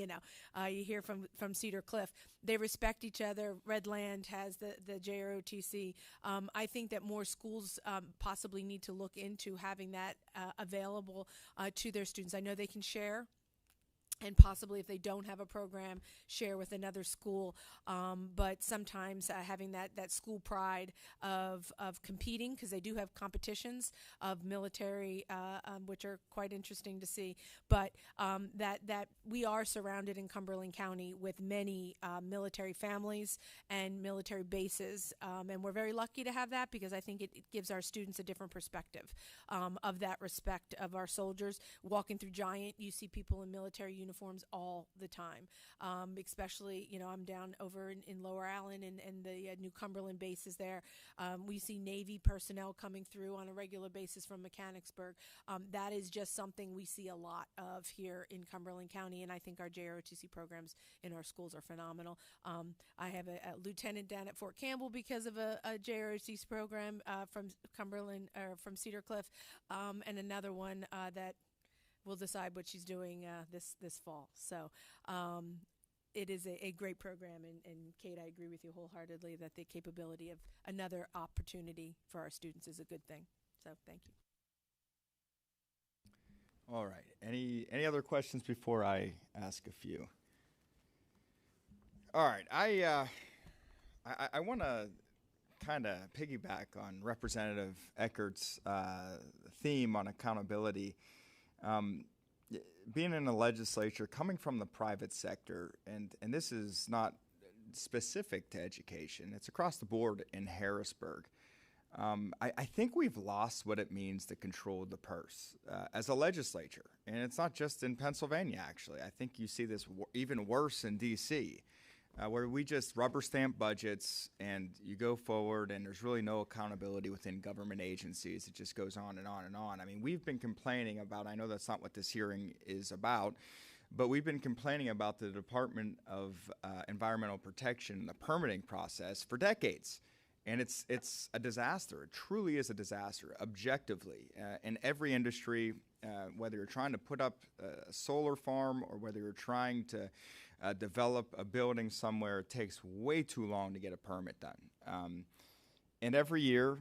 you hear from Cedar Cliff. They respect each other. Redland has the JROTC. I think that more schools possibly need to look into having that available to their students. I know they can share, and possibly if they don't have a program, share with another school. But sometimes having that school pride of competing, because they do have competitions of military, which are quite interesting to see. But that we are surrounded in Cumberland County with many military families and military bases. And we're very lucky to have that, because I think it gives our students a different perspective of that respect of our soldiers. Walking through Giant, you see people in military uniforms all the time, especially, I'm down over in Lower Allen and the New Cumberland bases there. We see Navy personnel coming through on a regular basis from Mechanicsburg. That is just something we see a lot of here in Cumberland County, and I think our JROTC programs in our schools are phenomenal. I have a lieutenant down at Fort Campbell because of a JROTC program from Cumberland, or from Cedar Cliff, and another one that we'll decide what she's doing this fall. So it is a great program, and Kate, I agree with you wholeheartedly that the capability of another opportunity for our students is a good thing. So thank you. All right. Any other questions before I ask a few? All right. I want to kind of piggyback on Representative Eckert's theme on accountability. Being in the legislature, coming from the private sector, and this is not specific to education, it's across the board in Harrisburg. I think we've lost what it means to control the purse as a legislature. And it's not just in Pennsylvania, actually. I think you see this even worse in D.C., where we just rubber stamp budgets and you go forward and there's really no accountability within government agencies. It just goes on and on and on. I mean, we've been complaining about, I know that's not what this hearing is about, but we've been complaining about the Department of Environmental Protection, the permitting process, for decades. And it's a disaster. It truly is a disaster, objectively. In every industry, whether you're trying to put up a solar farm or whether you're trying to develop a building somewhere, it takes way too long to get a permit done. And every year,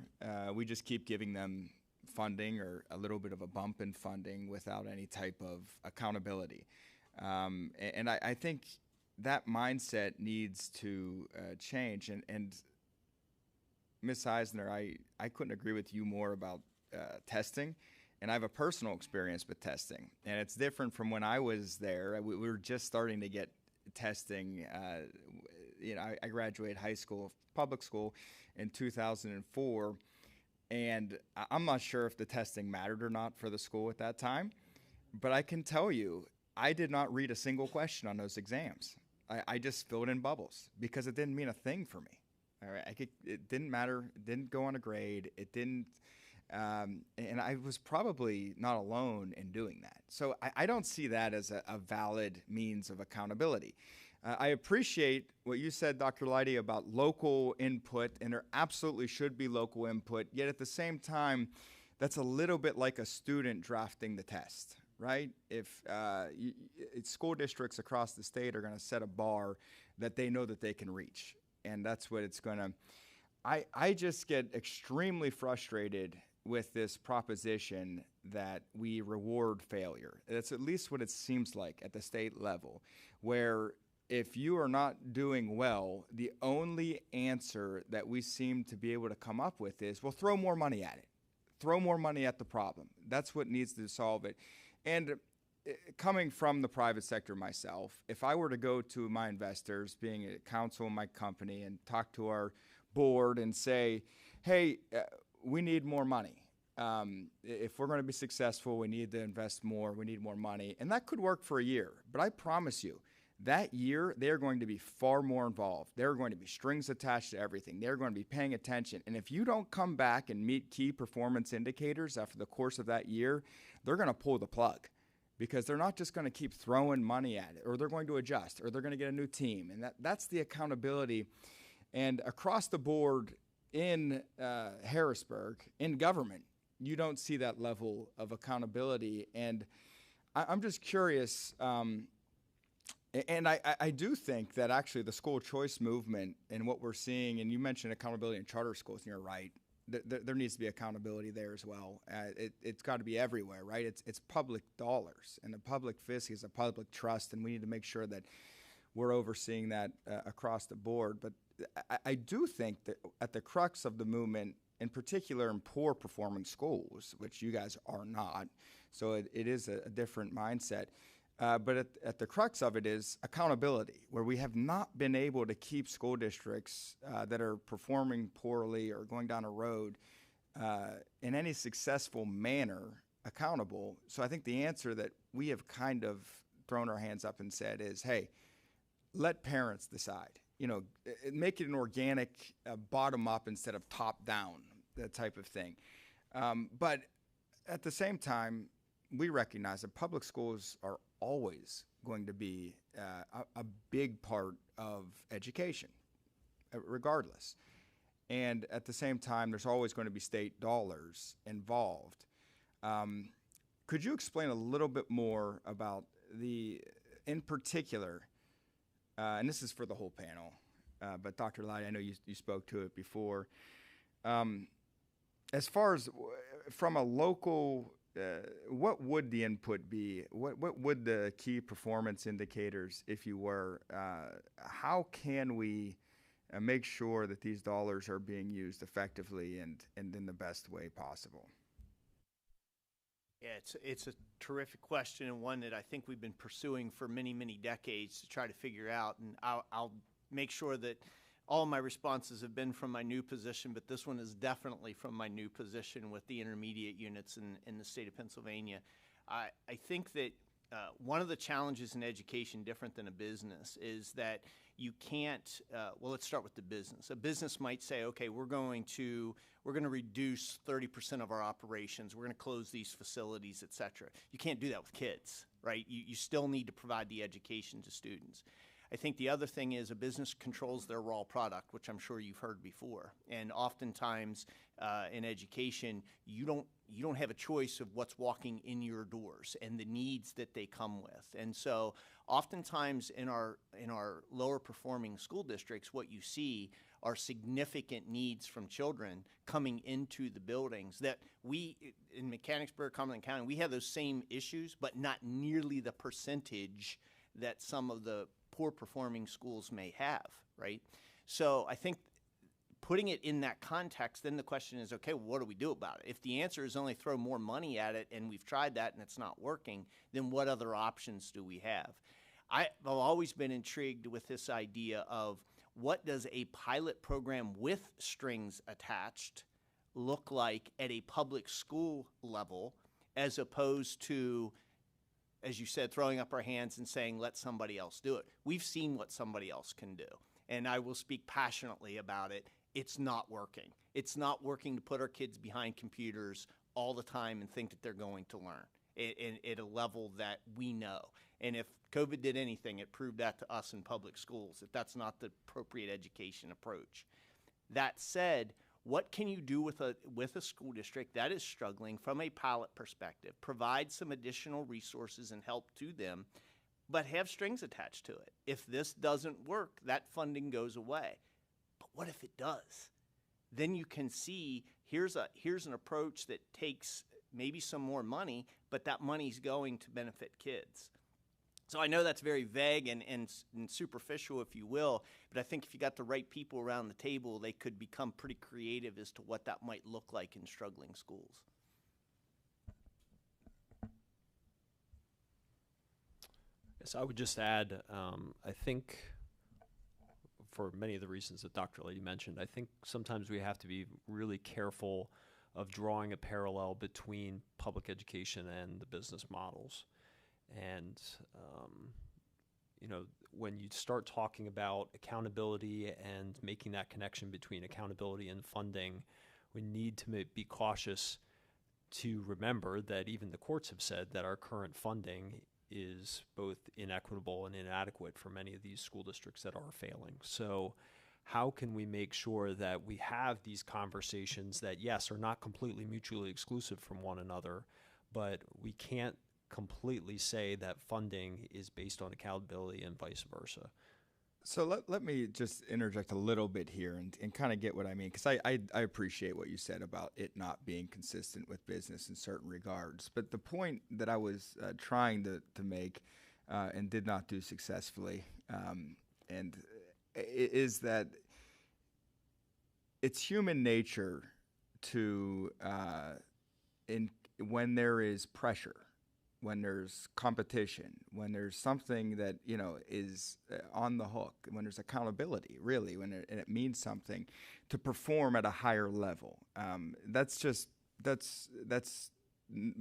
we just keep giving them funding or a little bit of a bump in funding without any type of accountability. And I think that mindset needs to change. And Ms. Eisner, I couldn't agree with you more about testing. And I have a personal experience with testing. And it's different from when I was there. We were just starting to get testing. I graduated high school, public school in 2004. And I'm not sure if the testing mattered or not for the school at that time. But I can tell you, I did not read a single question on those exams. I just filled in bubbles because it didn't mean a thing for me. All right, it didn't matter. It didn't go on a grade. It didn't, and I was probably not alone in doing that. So I don't see that as a valid means of accountability. I appreciate what you said, Dr. Leidy, about local input, and there absolutely should be local input. Yet at the same time, that's a little bit like a student drafting the test, right? If school districts across the state are going to set a bar that they know that they can reach. And that's what it's going to. I just get extremely frustrated with this proposition that we reward failure. That's at least what it seems like at the state level, where if you are not doing well, the only answer that we seem to be able to come up with is, well, throw more money at it. Throw more money at the problem. That's what needs to solve it. And coming from the private sector myself, if I were to go to my investors, being a counsel in my company, and talk to our board and say, hey, we need more money. If we're going to be successful, we need to invest more. We need more money. And that could work for a year. But I promise you, that year, they're going to be far more involved. There are going to be strings attached to everything. They're going to be paying attention. And if you don't come back and meet key performance indicators after the course of that year, they're going to pull the plug. Because they're not just going to keep throwing money at it, or they're going to adjust, or they're going to get a new team. And that's the accountability. And across the board in Harrisburg, in government, you don't see that level of accountability. And I'm just curious, and I do think that actually the school choice movement and what we're seeing, and you mentioned accountability in charter schools, and you're right, there needs to be accountability there as well. It's got to be everywhere, right? It's public dollars, and the public fisc is a public trust, and we need to make sure that we're overseeing that across the board. But I do think that at the crux of the movement, in particular in poor performing schools, which you guys are not, so it is a different mindset. But at the crux of it is accountability, where we have not been able to keep school districts that are performing poorly or going down a road in any successful manner accountable. So I think the answer that we have kind of thrown our hands up and said is, hey, let parents decide. Make it an organic bottom up instead of top down, that type of thing. But at the same time, we recognize that public schools are always going to be a big part of education, regardless. And at the same time, there's always going to be state dollars involved. Could you explain a little bit more about in particular, and this is for the whole panel, but Dr. Leidy, I know you spoke to it before. As far as from a local, what would the input be? What would the key performance indicators, if you were? How can we make sure that these dollars are being used effectively and in the best way possible? Yeah, it's a terrific question, and one that I think we've been pursuing for many, many decades to try to figure out. And I'll make sure that all my responses have been from my new position, but this one is definitely from my new position with the intermediate units in the state of Pennsylvania. I think that one of the challenges in education, different than a business, is that you can't, well, let's start with the business. A business might say, okay, we're going to reduce 30% of our operations. We're going to close these facilities, et cetera. You can't do that with kids, right? You still need to provide the education to students. I think the other thing is a business controls their raw product, which I'm sure you've heard before. And oftentimes in education, you don't have a choice of what's walking in your doors and the needs that they come with. And so oftentimes in our lower performing school districts, what you see are significant needs from children coming into the buildings that we, in Mechanicsburg, Cumberland County, we have those same issues, but not nearly the percentage that some of the poor performing schools may have, right? So I think putting it in that context, then the question is, okay, well, what do we do about it? If the answer is only throw more money at it and we've tried that and it's not working, then what other options do we have? I've always been intrigued with this idea of what does a pilot program with strings attached look like at a public school level as opposed to, as you said, throwing up our hands and saying, let somebody else do it. We've seen what somebody else can do, and I will speak passionately about it. It's not working. It's not working to put our kids behind computers all the time and think that they're going to learn at a level that we know. And if COVID did anything, it proved that to us in public schools, that that's not the appropriate education approach. That said, what can you do with a school district that is struggling from a pilot perspective? Provide some additional resources and help to them, but have strings attached to it. If this doesn't work, that funding goes away. But what if it does? Then you can see here's an approach that takes maybe some more money, but that money's going to benefit kids. So I know that's very vague and superficial, if you will, but I think if you got the right people around the table, they could become pretty creative as to what that might look like in struggling schools. Yes, I would just add, I think for many of the reasons that Dr. Lady mentioned, I think sometimes we have to be really careful of drawing a parallel between public education and the business models. And, when you start talking about accountability and making that connection between accountability and funding, we need to be cautious to remember that even the courts have said that our current funding is both inequitable and inadequate for many of these school districts that are failing. So how can we make sure that we have these conversations that, yes, are not completely mutually exclusive from one another, but we can't completely say that funding is based on accountability and vice versa. So let me just interject a little bit here and kind of get what I mean, because I appreciate what you said about it not being consistent with business in certain regards. But the point that I was trying to make and did not do successfully is that it's human nature to, when there is pressure, when there's competition, when there's something that, is on the hook, when there's accountability, really, and it means something, to perform at a higher level. That's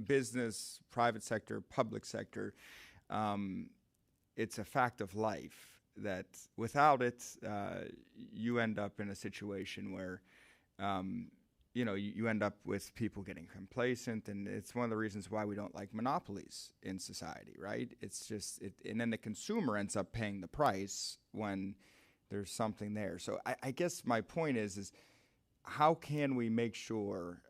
business, private sector, public sector. It's a fact of life that without it, you end up in a situation where, you end up with people getting complacent, and it's one of the reasons why we don't like monopolies in society, right? It's just, and then the consumer ends up paying the price when there's something there. So I guess my point is how can we make sure,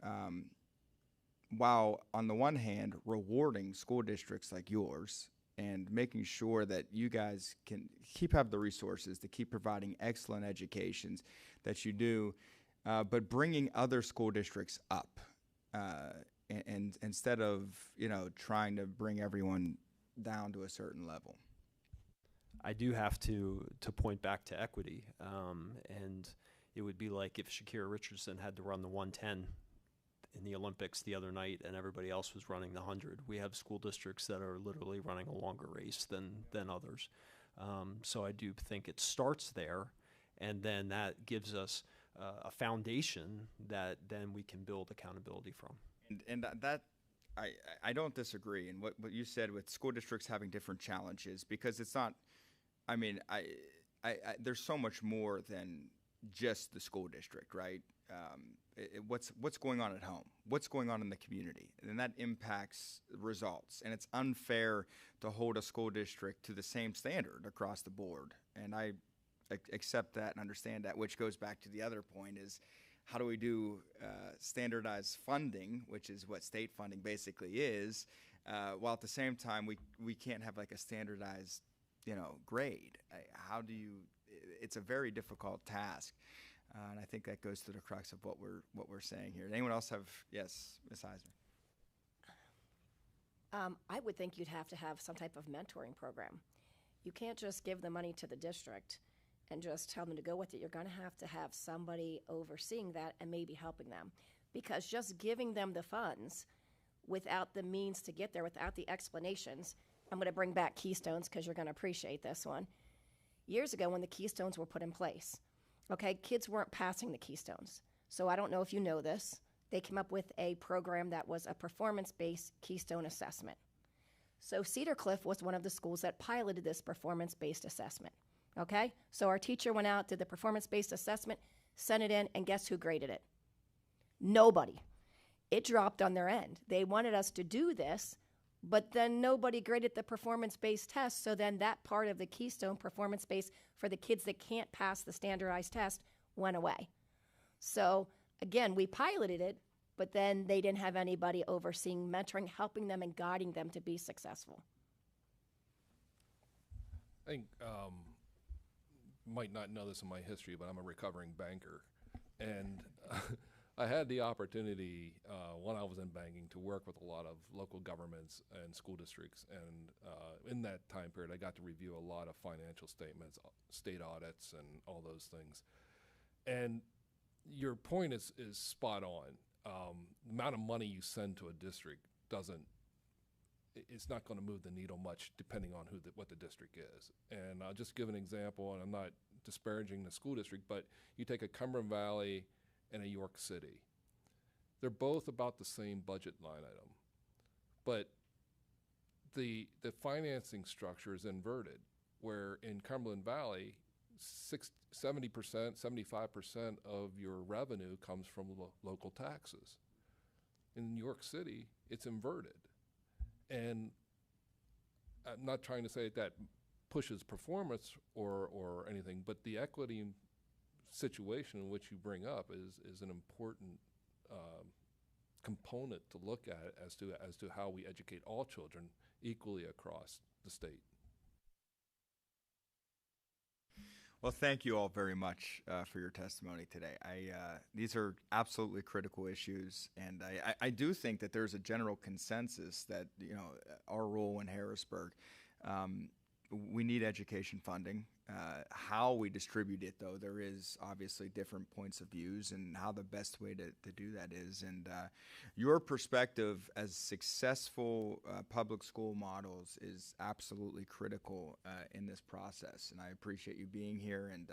while on the one hand rewarding school districts like yours and making sure that you guys can have the resources to keep providing excellent educations that you do, but bringing other school districts up, and instead of trying to bring everyone down to a certain level. I do have to point back to equity, and it would be like if Shakira Richardson had to run the 110 in the Olympics the other night and everybody else was running the 100. We have school districts that are literally running a longer race than others. So I do think it starts there, and then that gives us a foundation that then we can build accountability from. And that I don't disagree in what you said with school districts having different challenges, because it's not, there's so much more than just the school district, right? What's going on at home? What's going on in the community? And that impacts results. And it's unfair to hold a school district to the same standard across the board. And I accept that and understand that, which goes back to the other point is, how do we do standardized funding, which is what state funding basically is, while at the same time we can't have like a standardized, grade. It's a very difficult task. And I think that goes to the crux of what we're saying here. Anyone else have? Yes, Ms. Eisner. I would think you'd have to have some type of mentoring program. You can't just give the money to the district and just tell them to go with it. You're going to have somebody overseeing that and maybe helping them. Because just giving them the funds without the means to get there, without the explanations, I'm going to bring back Keystones because you're going to appreciate this one. Years ago when the Keystones were put in place, okay, kids weren't passing the Keystones. So I don't know if you know this. They came up with a program that was a performance-based Keystone assessment. So Cedar Cliff was one of the schools that piloted this performance-based assessment. Okay, so our teacher went out, did the performance-based assessment, sent it in, and guess who graded it? Nobody. It dropped on their end. They wanted us to do this, but then nobody graded the performance-based test, so then that part of the Keystone performance-based for the kids that can't pass the standardized test went away. So again, we piloted it, but then they didn't have anybody overseeing, mentoring, helping them, and guiding them to be successful. I think might not know this in my history, but I'm a recovering banker, and I had the opportunity when I was in banking to work with a lot of local governments and school districts, and in that time period, I got to review a lot of financial statements, state audits, and all those things. And your point is spot on. The amount of money you send to a district it's not going to move the needle much depending on what the district is. And I'll just give an example, and I'm not disparaging the school district, but you take a Cumberland Valley and a York City. They're both about the same budget line item, but the financing structure is inverted, where in Cumberland Valley, 70%, 75% of your revenue comes from local taxes. In New York City, it's inverted. And I'm not trying to say that pushes performance or anything, but the equity situation in which you bring up is an important component to look at as to how we educate all children equally across the state. Well, thank you all very much for your testimony today. These are absolutely critical issues, and I do think that there's a general consensus that our role in Harrisburg, we need education funding. How we distribute it, though, there is obviously different points of views and how the best way to do that is. And your perspective as successful public school models is absolutely critical in this process. And I appreciate you being here. And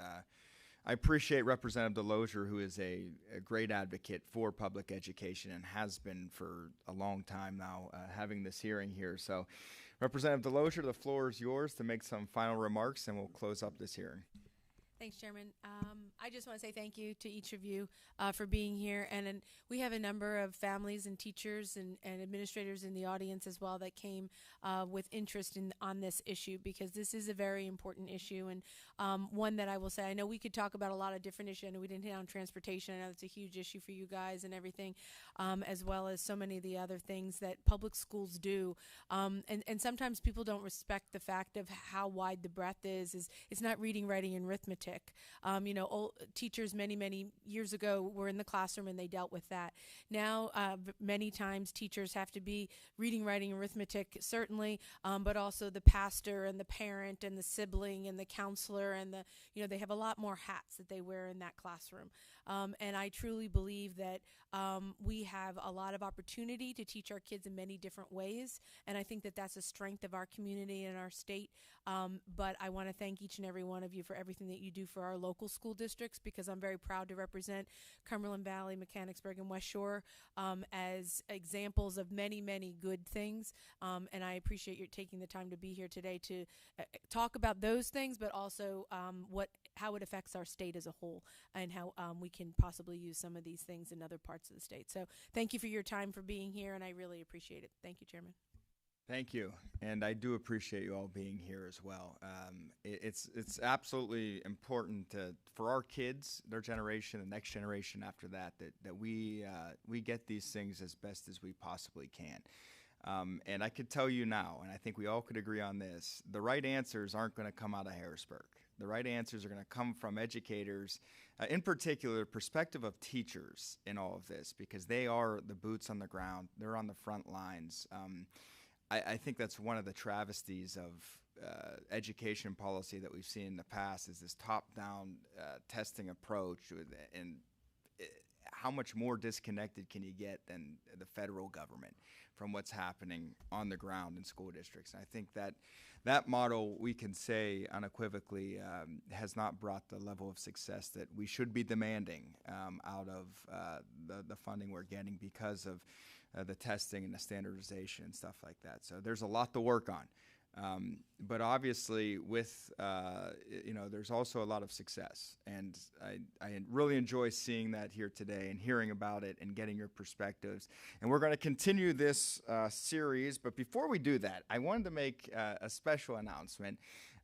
I appreciate Representative Delosier, who is a great advocate for public education and has been for a long time now, having this hearing here. So, Representative Delosier, the floor is yours to make some final remarks, and we'll close up this hearing. Thanks, Chairman. I just want to say thank you to each of you for being here. And we have a number of families and teachers and administrators in the audience as well that came with interest on this issue, because this is a very important issue, and one that I will say, I know we could talk about a lot of different issues. I know we didn't hit on transportation. I know it's a huge issue for you guys and everything, as well as so many of the other things that public schools do. And sometimes people don't respect the fact of how wide the breadth is. It's not reading, writing, and arithmetic. Old teachers many years ago were in the classroom and they dealt with that. Now, many times teachers have to be reading, writing, arithmetic, certainly, but also the pastor and the parent and the sibling and the counselor and they have a lot more hats that they wear in that classroom. And I truly believe that we have a lot of opportunity to teach our kids in many different ways, and I think that that's a strength of our community and our state. But I want to thank each and every one of you for everything that you do do for our local school districts, because I'm very proud to represent Cumberland Valley, Mechanicsburg, and West Shore as examples of many, many good things. And I appreciate your taking the time to be here today to talk about those things, but also how it affects our state as a whole, and how we can possibly use some of these things in other parts of the state. So thank you for your time for being here, and I really appreciate it. Thank you, Chairman. Thank you, and I do appreciate you all being here as well. It's absolutely important for our kids, their generation, the next generation after that we get these things as best as we possibly can. And I could tell you now, and I think we all could agree on this, the right answers aren't going to come out of Harrisburg. The right answers are going to come from educators, in particular, the perspective of teachers in all of this, because they are the boots on the ground. They're on the front lines. I think that's one of the travesties of education policy that we've seen in the past, is this top-down testing approach, and how much more disconnected can you get than the federal government from what's happening on the ground in school districts? And I think that model, we can say unequivocally, has not brought the level of success that we should be demanding out of the funding we're getting, because of the testing and the standardization and stuff like that. So there's a lot to work on. But obviously, with there's also a lot of success, and I really enjoy seeing that here today and hearing about it and getting your perspectives. And we're going to continue this series, but before we do that, I wanted to make a special announcement.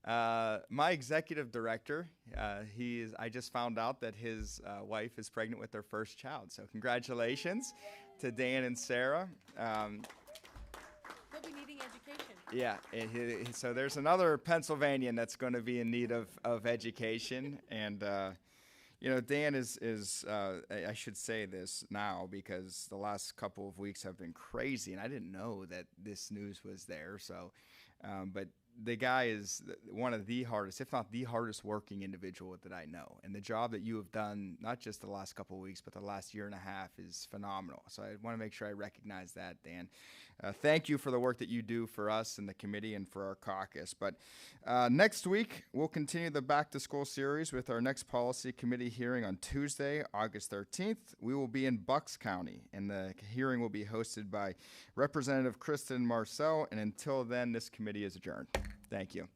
My executive director, I just found out that his wife is pregnant with their first child. So congratulations to Dan and Sarah. He'll be needing education. Yeah, so there's another Pennsylvanian that's going to be in need of education, and Dan is I should say this now, because the last couple of weeks have been crazy, and I didn't know that this news was there. So, but the guy is one of the hardest, if not the hardest working individual that I know. And the job that you have done, not just the last couple of weeks, but the last year and a half, is phenomenal. So I want to make sure I recognize that, Dan. Thank you for the work that you do for us and the committee and for our caucus. But next week, we'll continue the Back to School series with our next policy committee hearing on Tuesday, August 13th. We will be in Bucks County, and the hearing will be hosted by Representative Kristen Marcel. And until then, this committee is adjourned. Thank you.